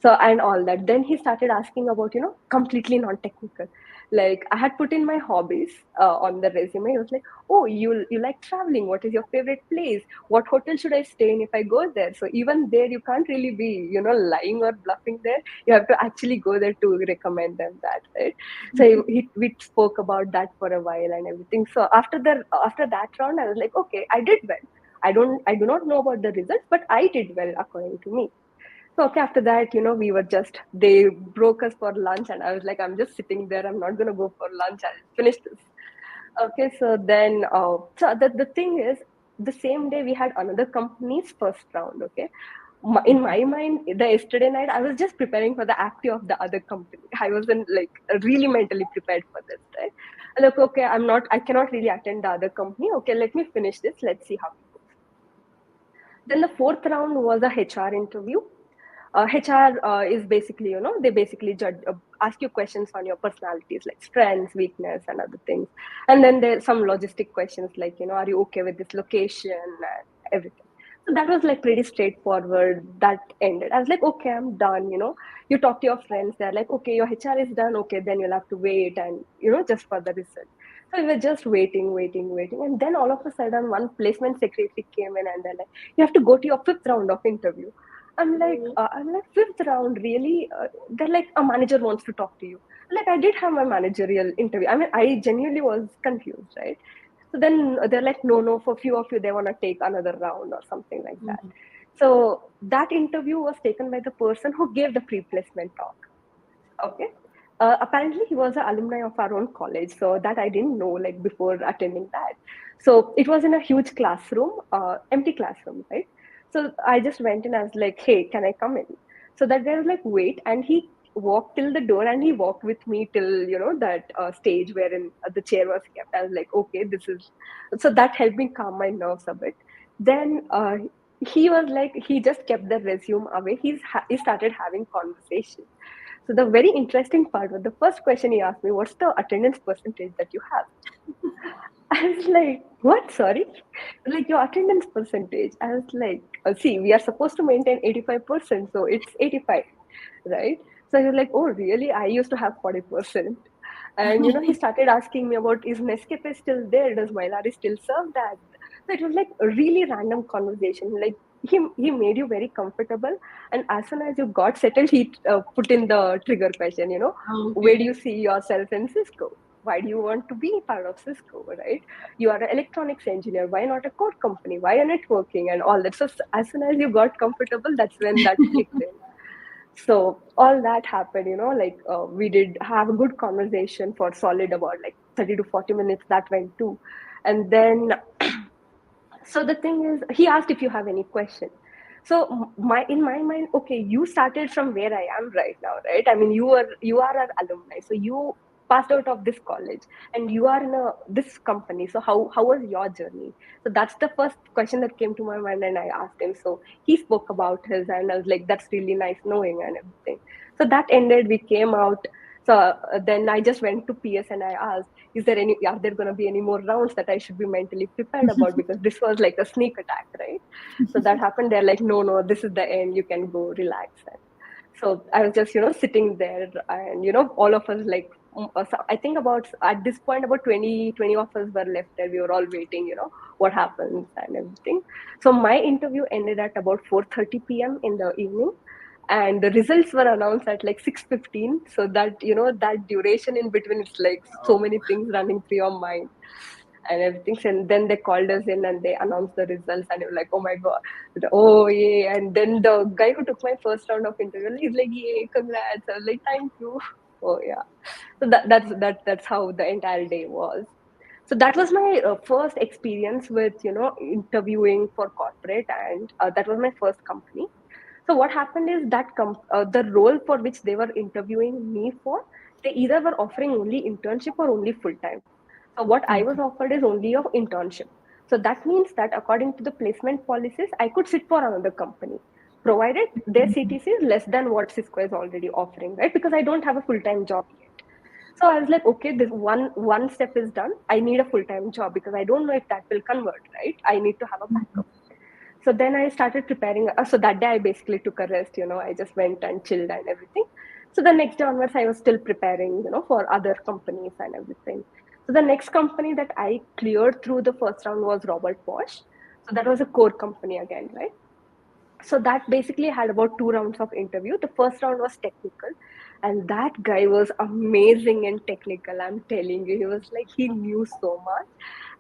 So, and all that. Then he started asking about, completely non-technical. Like I had put in my hobbies on the resume. He was like, oh, you like traveling, what is your favorite place, what hotel should I stay in if I go there? So even there you can't really be lying or bluffing there. You have to actually go there to recommend them that, right? So we spoke about that for a while and everything. So after that round I was like, okay, I did well. I do not know about the results, but I did well according to me. So okay, after that, they broke us for lunch, and I was like, I'm just sitting there. I'm not gonna go for lunch. I'll finish this. Okay, so then, the thing is, the same day we had another company's first round. Okay, in my mind, the yesterday night, I was just preparing for the active of the other company. I wasn't like really mentally prepared for this, right? Look, okay, I cannot really attend the other company. Okay, let me finish this. Let's see how it goes. Then the fourth round was a HR interview. HR is basically, they basically ask you questions on your personalities, like strengths, weakness, and other things. And then there's some logistic questions like, are you okay with this location and everything. So that was like pretty straightforward. That ended. I was like, okay, I'm done. You talk to your friends. They're like, okay, your HR is done. Okay, then you'll have to wait and, just for the result. So we were just waiting, waiting, waiting. And then all of a sudden, one placement secretary came in and they're like, you have to go to your fifth round of interview. I'm like, fifth round, really? They're like, a manager wants to talk to you. Like, I did have my managerial interview. I mean, I genuinely was confused, right? So then they're like, no, for few of you, they want to take another round or something like that. So that interview was taken by the person who gave the pre-placement talk. Okay. Apparently, he was an alumni of our own college, so that I didn't know like before attending that. So it was in a huge classroom, empty classroom, right? So I just went in. I was like, "Hey, can I come in?" So that guy was like, "Wait," and he walked till the door and he walked with me till that stage wherein the chair was kept. I was like, "Okay, this is." So that helped me calm my nerves a bit. Then he was like, he just kept the resume away. He started having conversation. So the very interesting part was the first question he asked me, what's the attendance percentage that you have? I was like, what? Sorry? Like your attendance percentage. I was like, see, we are supposed to maintain 85%, so it's 85, right? So he was like, oh, really? I used to have 40%. And, he started asking me about, is Nescafe still there? Does Mailari still serve that? So it was like a really random conversation. Like he made you very comfortable. And as soon as you got settled, he put in the trigger question, where do you see yourself in Cisco? Why do you want to be part of Cisco, right? You are an electronics engineer. Why not a core company? Why a networking and all that? So as soon as you got comfortable, that's when that kicked in. So all that happened, like we did have a good conversation for solid about like 30 to 40 minutes. That went too. And then, so the thing is, he asked if you have any question. So in my mind, okay, you started from where I am right now, right? I mean, you are an alumni, so you passed out of this college and you are in this company. So how was your journey? So that's the first question that came to my mind, and I asked him. So he spoke about his, and I was like, that's really nice knowing and everything. So that ended. We came out. So then I just went to PS and I asked, are there going to be any more rounds that I should be mentally prepared about? Because this was like a sneak attack, right? So that happened. They're like, no, this is the end. You can go relax. And so I was just, sitting there, and, all of us like, so I think about at this point, about 20 of us were left there. We were all waiting, what happens and everything. So my interview ended at about 4:30 p.m. in the evening, and the results were announced at like 6:15. So that that duration in between, it's like so many things running through your mind and everything. And then they called us in and they announced the results, and you're like, oh my god, oh yeah. And then the guy who took my first round of interview, he's like, yeah, congrats. I was like, thank you. Oh yeah. So that's how the entire day was. So that was my first experience with interviewing for corporate, and that was my first company. So what happened is that the role for which they were interviewing me for, they either were offering only internship or only full time. So what I was offered is only of internship. So that means that according to the placement policies, I could sit for another company, provided their CTC is less than what Cisco is already offering, right? Because I don't have a full time job yet. So I was like, okay, this one step is done. I need a full time job because I don't know if that will convert, right? I need to have a backup. So then I started preparing. So that day I basically took a rest, I just went and chilled and everything. So the next day onwards, I was still preparing, for other companies and everything. So the next company that I cleared through the first round was Robert Bosch. So that was a core company again, right? So that basically had about 2 rounds of interview. The first round was technical, and that guy was amazing and technical. I'm telling you, he was like, he knew so much.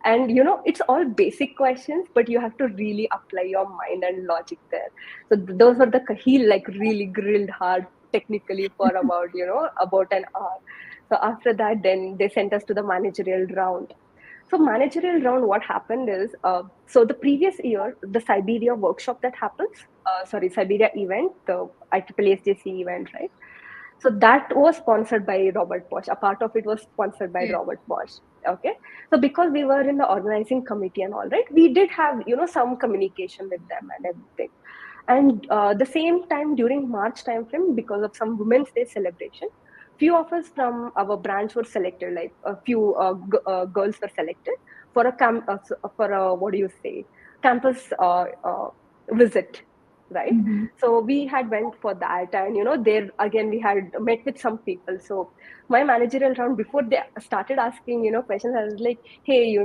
And it's all basic questions, but you have to really apply your mind and logic there. So those were he like really grilled hard technically for about an hour. So after that, then they sent us to the managerial round. So managerial round, what happened is, so the previous year, the Siberia workshop that happens, Siberia event, the IEEE-SJCE event, right? So that was sponsored by Robert Bosch. A part of it was sponsored by Yeah. Robert Bosch. Okay. So because we were in the organizing committee and all, right, we did have, some communication with them and everything. And the same time during March timeframe, because of some Women's Day celebration, few of us from our branch were selected, like a few girls were selected for for a, what do you say, campus visit, right? Mhm. So we had went for that, and there again we had met with some people. So my managerial round, before they started asking questions, I was like, hey,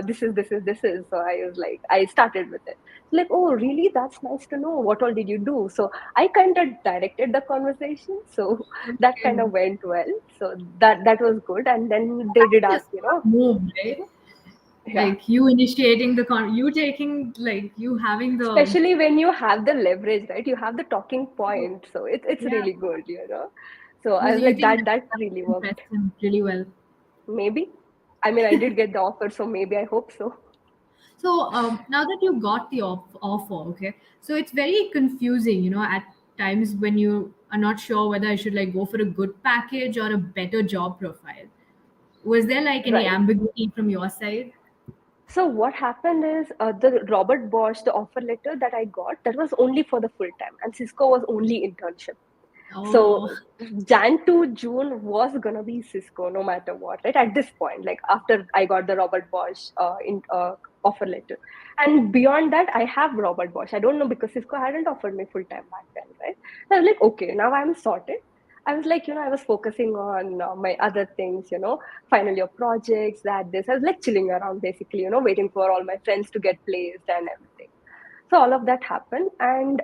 this is. So I was like, I started with it, like, oh really, that's nice to know, what all did you do? So I kind of directed the conversation, so that kind Okay. of went well. So that was good. And then they did That's a ask, smart move, right? yeah, Like you initiating you taking, like you having the, especially when you have the leverage, right? You have the talking point, so it's yeah, really good, so I because was you like, think that that really impressed worked. him really well. Maybe, I mean, I did get the offer, so maybe, I hope so. So now that you got the offer, okay, so it's very confusing, at times when you are not sure whether I should like go for a good package or a better job profile. Was there like any Right. ambiguity from your side? So what happened is, the Robert Bosch, the offer letter that I got, that was only for the full time, and Cisco was only internship. Oh, So Jan to June was gonna be Cisco, no matter what, right? At this point, like after I got the Robert Bosch offer letter, and beyond that, I have Robert Bosch. I don't know, because Cisco hadn't offered me full time back then, right? So I was like, okay, now I'm sorted. I was like, I was focusing on my other things, final year projects, that this. I was like chilling around basically, waiting for all my friends to get placed and everything. So all of that happened, and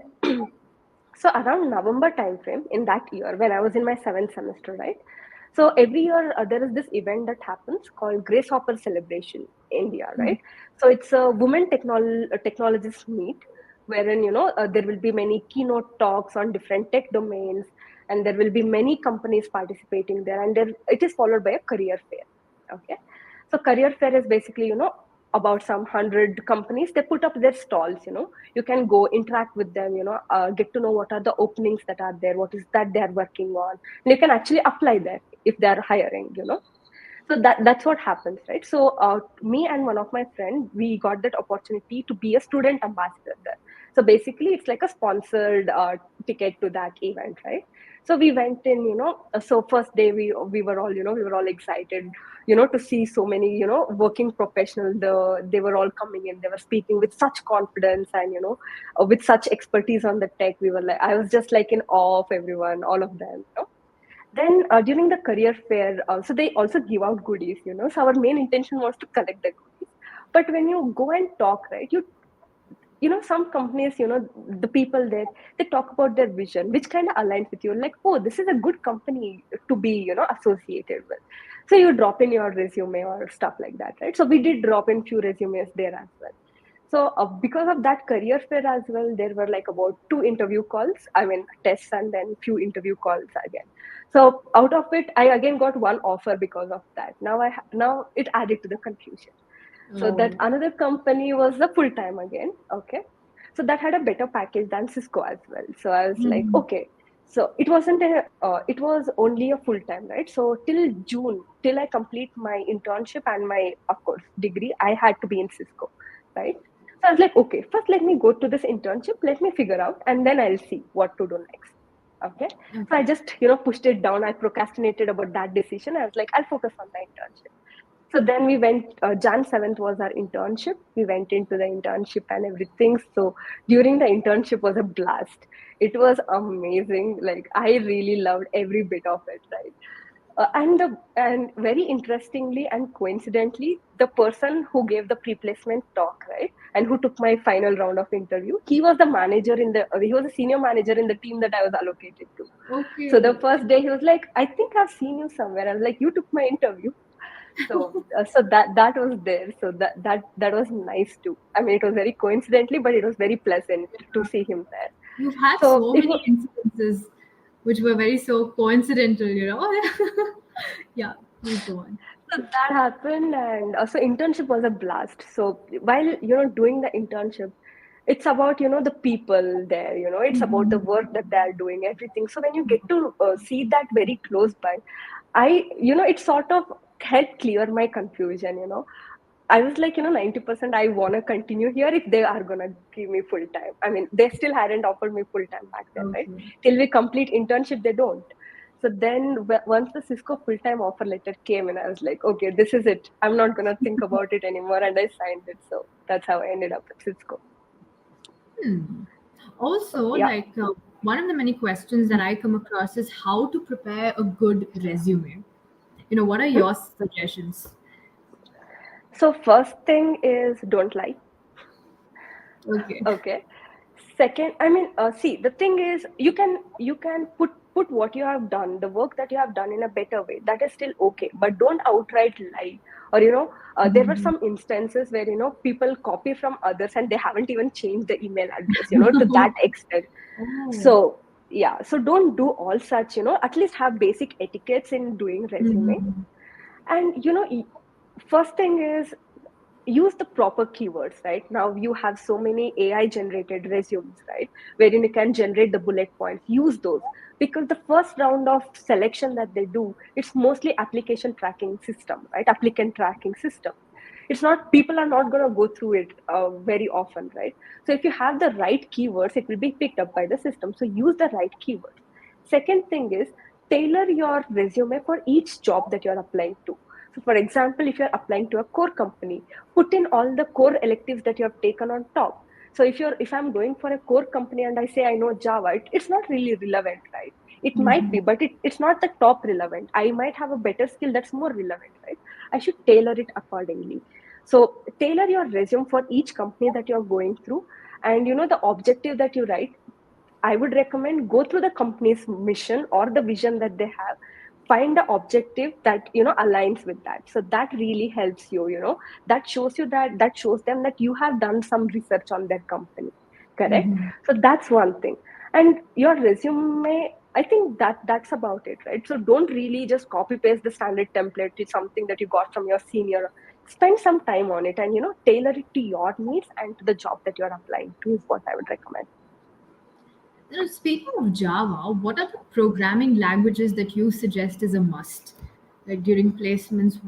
so around November timeframe in that year, when I was in my seventh semester, right? So every year there is this event that happens called Grace Hopper Celebration India, right? So it's a technologist meet, wherein there will be many keynote talks on different tech domains, and there will be many companies participating there, and it is followed by a career fair. Okay, so career fair is basically about some 100 companies. They put up their stalls. You can go interact with them, get to know what are the openings that are there, what is that they're working on, and you can actually apply there if they're hiring. So that's what happens, right? So me and one of my friend, we got that opportunity to be a student ambassador there. So basically it's like a sponsored ticket to that event, right? So we went in, so first day we were all, we were all excited, to see so many, working professionals. They were all coming in, they were speaking with such confidence, and with such expertise on the tech. We were like, I was just like in awe of everyone, all of them. Then during the career fair, so they also give out goodies. So our main intention was to collect the goodies. But when you go and talk, right, some companies, the people there, they talk about their vision, which kind of aligns with you. Like, oh, this is a good company to be, associated with. So you drop in your resume or stuff like that, right? So we did drop in few resumes there as well. So because of that career fair as well, there were like about 2 interview calls. I mean, tests, and then few interview calls again. So out of it, I again got one offer because of that. Now it added to the confusion. So that oh, another company was the full time again. Okay. So that had a better package than Cisco as well. So I was like, mhm. okay. So it wasn't it was only a full time, right? So till June, till I complete my internship and my, of course, degree, I had to be in Cisco, right? So I was like, okay, first let me go to this internship, let me figure out, and then I'll see what to do next. Okay. So I Okay. just, pushed it down. I procrastinated about that decision. I was like, I'll focus on my internship. So then we went, Jan 7th was our internship. We went into the internship and everything. So during the internship was a blast. It was amazing. Like, I really loved every bit of it, right? And very interestingly and coincidentally, the person who gave the pre-placement talk, right, and who took my final round of interview, he was the manager he was a senior manager in the team that I was allocated to. So the Okay. first day he was like, I think I've seen you somewhere. I was like, you took my interview. So that was there. So that was nice too. I mean, it was very coincidentally, but it was very pleasant to see him there. You've had So so it many was incidences which were very so coincidental, you know. Yeah, please go on. So that happened, and so internship was a blast. So while doing the internship, it's about the people there. It's about the work that they are doing, everything. So when you get to see that very close by, it sort of helped clear my confusion. I was like, 90% I want to continue here if they are going to give me full time. I mean, they still hadn't offered me full time back then, right? Okay. Till we complete internship, they don't. So then once the Cisco full time offer letter came and I was like, okay, this is it. I'm not going to think about it anymore. And I signed it. So that's how I ended up at Cisco. Hmm. Also, Yeah. one of the many questions that I come across is how to prepare a good resume. What are your suggestions? So first thing is don't lie. Okay. Okay. Second, I mean, see, the thing is, you can put what you have done, the work that you have done in a better way. That is still okay, but don't outright lie. Or there were Mhm. some instances where people copy from others and they haven't even changed the email address. To that extent. Oh. So yeah, so don't do all such. At least have basic etiquettes in doing resume. Mhm. And first thing is use the proper keywords. Right now you have so many AI generated resumes, right, wherein you can generate the bullet points. Use those, because the first round of selection that they do, it's mostly application tracking system, right, applicant tracking system. It's not, people are not going to go through it very often, right? So if you have the right keywords, it will be picked up by the system. So use the right keywords. Second thing is tailor your resume for each job that you're applying to. So for example, if you're applying to a core company, put in all the core electives that you have taken on top. So if I'm going for a core company and I say I know Java, it's not really relevant, right? It might be, Mhm. but it's not the top relevant. I might have a better skill that's more relevant, right? I should tailor it accordingly. So tailor your resume for each company that you're going through. And the objective that you write, I would recommend go through the company's mission or the vision that they have. Find the objective that aligns with that. So that really helps you. That shows you that shows them that you have done some research on their company. Correct. Mhm. So that's one thing. And your resume, I think that's about it, right? So don't really just copy paste the standard template to something that you got from your senior. Spend some time on it and tailor it to your needs and to the job that you're applying to is what I would recommend. Speaking of Java, what are the programming languages that you suggest is a must? Like during placements,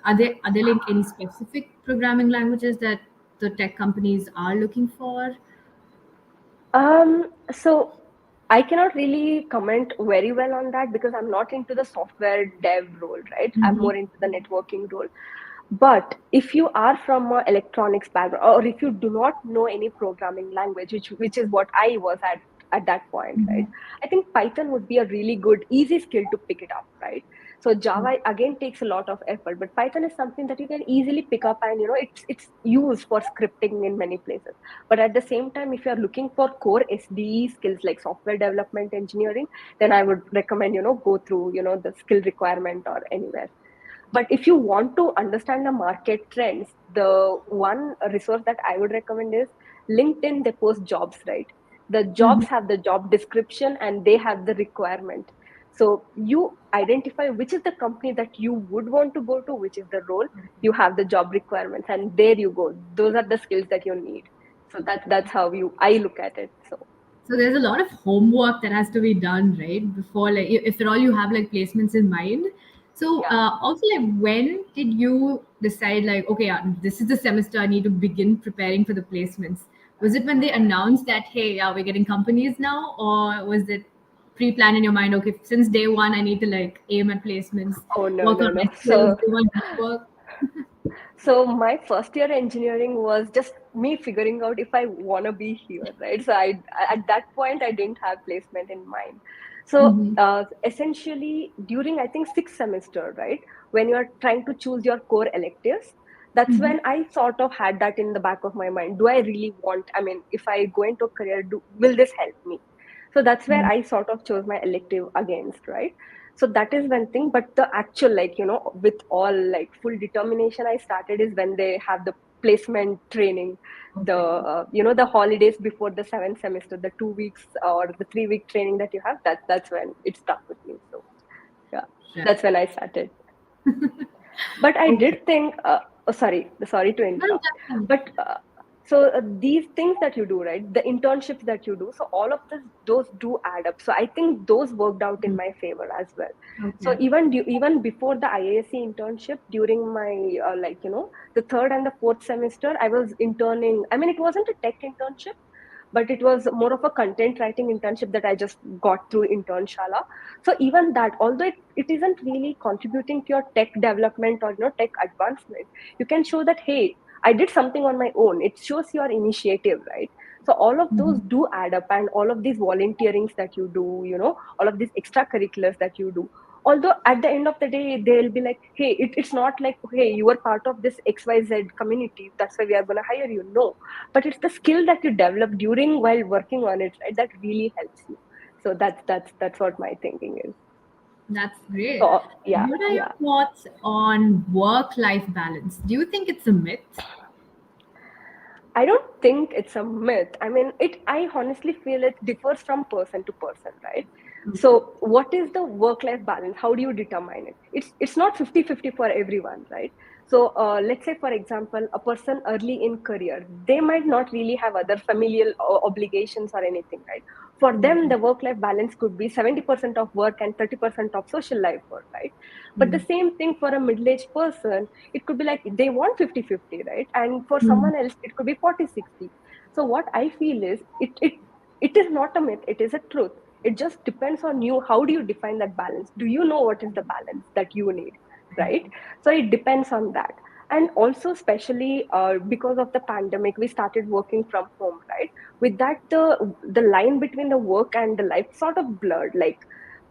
are there like any specific programming languages that the tech companies are looking for? So I cannot really comment very well on that because I'm not into the software dev role, right? I'm Mhm. more into the networking role. But if you are from an electronics background, or if you do not know any programming language, which is what I was at that point, right? I think Python would be a really good, easy skill to pick it up, right? So Java again takes a lot of effort, but Python is something that you can easily pick up, and it's used for scripting in many places. But at the same time, if you're looking for core SDE skills like software development engineering, then I would recommend go through the skill requirement or anywhere. But if you want to understand the market trends, the one resource that I would recommend is LinkedIn. They post jobs, right? The Mhm. jobs have the job description and they have the requirement. So you identify which is the company that you would want to go to, which is the role. You have the job requirements, and there you go. Those are the skills that you need. So that's how I look at it. So So there's a lot of homework that has to be done, right? Before, like, if at all you have like placements in mind. So yeah. also, like, when did you decide, like, okay, yeah, this is the semester I need to begin preparing for the placements? Was it when they announced that, hey, yeah, we're getting companies now, or was it pre-planned in your mind? Okay, since day one, I need to like aim at placements, Oh no, work on no, no. my skills, do my homework. So my first year engineering was just me figuring out if I want to be here, right? So at that point I didn't have placement in mind. So Mm-hmm. essentially during I think sixth semester, right, when you are trying to choose your core electives, that's Mm-hmm. when I sort of had that in the back of my mind. Do I really want? I mean, if I go into a career, will this help me? So that's where I sort of chose my elective against, right? So that is one thing. But the actual, with all like full determination I started is when they have the placement training, the Okay. the holidays before the seventh semester, the 2 weeks or the 3 week training that you have. That's when it stuck with me. So yeah, Right. that's when I started. But I Okay. did think, sorry to No, interrupt. that's fine. But these things that you do, right? The internships that you do, so all of those do add up. So I think those worked out in my favor as well. So Okay. even before the IASC internship, during my the third and the fourth semester, I was interning. I mean, it wasn't a tech internship, but it was more of a content writing internship that I just got through Internshala. So even that, although it isn't really contributing to your tech development or tech advancement, you can show that, hey, I did something on my own. It shows your initiative, right? So all of those do add up, and all of these volunteerings that you do, all of these extracurriculars that you do, although at the end of the day they'll be like, hey, it's not like, hey, you are part of this XYZ community, that's why we are going to hire you. No, but it's the skill that you develop during while working on it, right, that really helps you. So that's what my thinking is. That's great. So yeah, What are your yeah. thoughts on work-life balance? Do you think it's a myth? I don't think it's a myth. I mean, I honestly feel it differs from person to person, right? So what is the work-life balance? How do you determine it? It's not 50-50 for everyone, right? So let's say, for example, a person early in career, they might not really have other familial obligations or anything, right? For them, Okay. the work-life balance could be 70% of work and 30% of social life work, right? But the Mm. same thing for a middle-aged person, it could be like they want 50-50, right? And for Mm. someone else it could be 40-60. So what I feel is it is not a myth, it is a truth. It just depends on you. How do you define that balance? Do you know what is the balance that you need, right? So it depends on that. And also, especially because of the pandemic, we started working from home, right? With that, the line between the work and the life sort of blurred. Like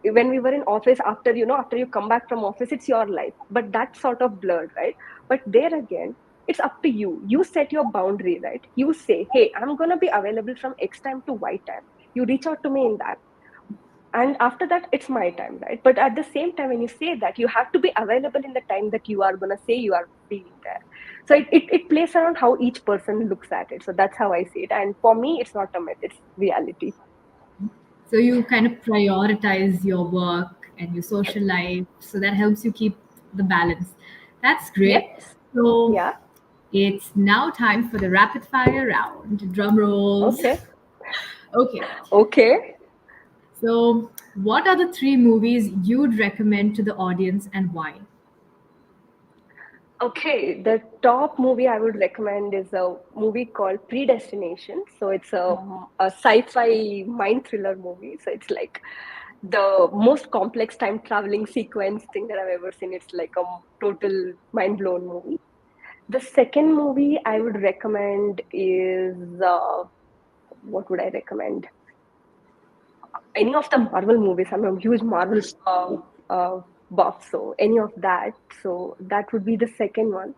when we were in office, after you come back from office, it's your life, but that sort of blurred, right? But there again, it's up to you. You set your boundary, right? You say, hey, I'm going to be available from X time to Y time. You reach out to me in that, and after that it's my time, right? But at the same time, when you say that, you have to be available in the time that you are going to say you are being there. So it plays around how each person looks at it. So that's how I see it, and for me it's not a myth, it's reality. So you kind of prioritize your work and your social life, so that helps you keep the balance. That's great. Yes. So Yeah. it's now time for the rapid fire round. Drum rolls. Okay. Okay. Okay. So, what are the three movies you'd recommend to the audience and why? Okay, the top movie I would recommend is a movie called Predestination. So it's a sci-fi mind thriller movie. So it's like the most complex time traveling sequence thing that I've ever seen. It's like a total mind blown movie. The second movie I would recommend is what would I recommend? Any of the Marvel movies. I'm a huge Marvel buff, so any of that. So that would be the second one.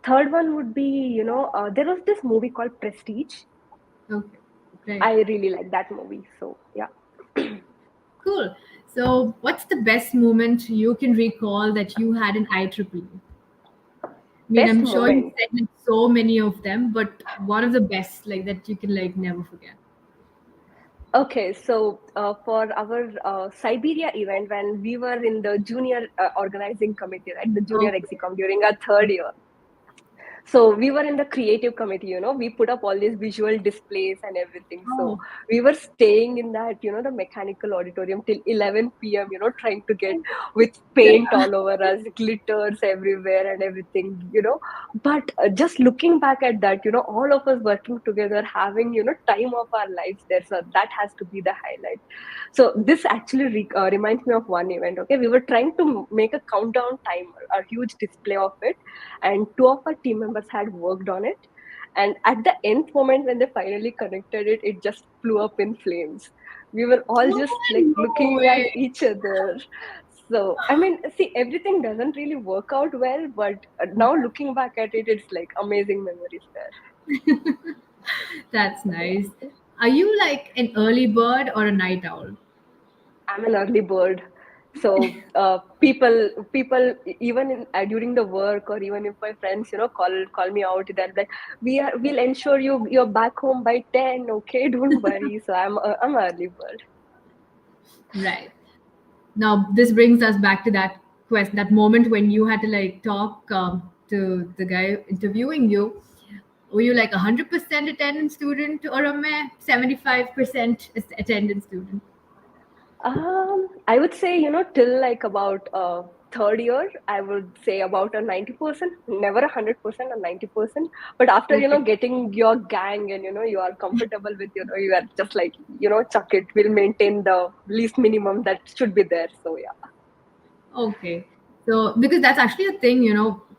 Third one would be, there was this movie called Prestige. Okay, great. I really like that movie. So yeah. Cool. So, what's the best moment you can recall that you had in IEEE? I mean, Best I'm sure you moment. said like so many of them, but one of the best, like that you can like never forget. Okay, so for our Siberia event, when we were in the junior organizing committee, right, the junior Okay. execom during our third year. So we were in the creative committee, we put up all these visual displays and everything. So Oh, we were staying in that, the mechanical auditorium till 11 p.m., trying to get with yeah. paint all over us, glitters everywhere and everything. But just looking back at that, all of us working together, having, time of our lives there. So that has to be the highlight. So this actually reminds me of one event. Okay, we were trying to make a countdown timer, a huge display of it, and two of our team members had worked on it. And at the nth moment, when they finally connected it, it just flew up in flames. We were all Oh, just like no looking at way. each other. So, I mean, see, everything doesn't really work out well, but now looking back at it, it's like amazing memories there. That's nice. Yeah. Are you like an early bird or a night owl? I'm an early bird. So people even during the work, or even if my friends call me out, they're like, we'll ensure you're back home by 10. Okay, don't worry. So I'm early bird. Right. Now, this brings us back to that that moment when you had to like talk to the guy interviewing you. Were you like 100% attendance student or a meh 75% attendance student? I would say, till like about third year, I would say about a 90%, never 100%, a 90%. But after, Okay. getting your gang and, you are comfortable with, you are just like, chuck it, we'll maintain the least minimum that should be there. So, yeah. Okay. So, because that's actually a thing,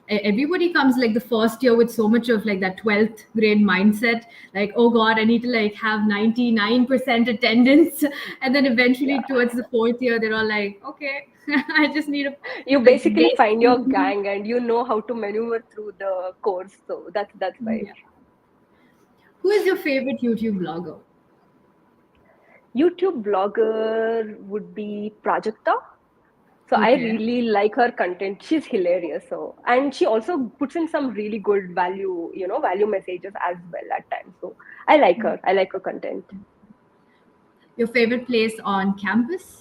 everybody comes like the first year with so much of like that 12th grade mindset, like, oh God, I need to like have 99% attendance. And then eventually Yeah. towards the fourth year, they're all like, okay, I just need a You like basically base. find your gang and you know how to maneuver through the course. So that's why. Yeah. Who is your favorite YouTube blogger? YouTube blogger would be Prajakta. So I Okay. really like her content. She's hilarious. So, and she also puts in some really good value messages as well at times. So I like her. I like her content. Your favorite place on campus?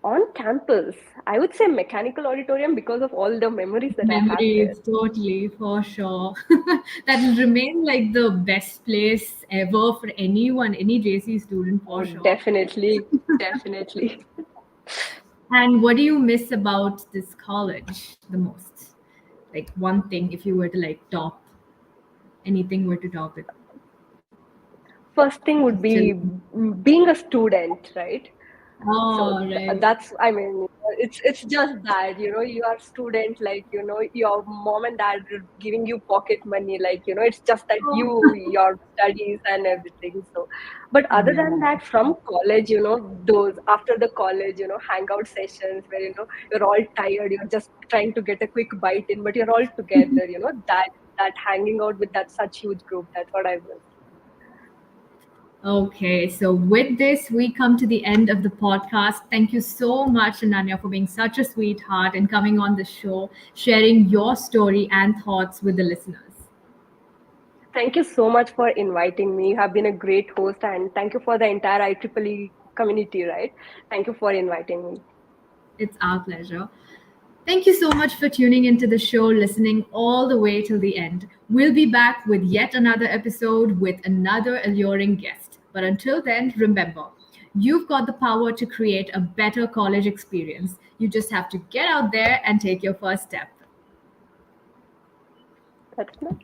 On campus, I would say Mechanical Auditorium because of all the memories that I have there. Memories, totally, for sure. That will remain like the best place ever for anyone, any JC student, for Oh, sure. definitely, definitely. And what do you miss about this college the most? Like one thing, if you were to like top anything, were to top it. First thing would Still. be being a student, right? So Oh, right. that's, I mean, it's just that, you are student, like, your mom and dad are giving you pocket money, like, it's just that Oh, your studies and everything. So, but other yeah. than that, from college, those after the college, hangout sessions where, you're all tired, you're just trying to get a quick bite in, but you're all together, that hanging out with that such huge group. That's what I miss. Okay, so with this, we come to the end of the podcast. Thank you so much, Ananya, for being such a sweetheart and coming on the show, sharing your story and thoughts with the listeners. Thank you so much for inviting me. You have been a great host, and thank you for the entire IEEE community, right? Thank you for inviting me. It's our pleasure. Thank you so much for tuning into the show, listening all the way till the end. We'll be back with yet another episode with another alluring guest. But until then, remember, you've got the power to create a better college experience. You just have to get out there and take your first step. That's nice.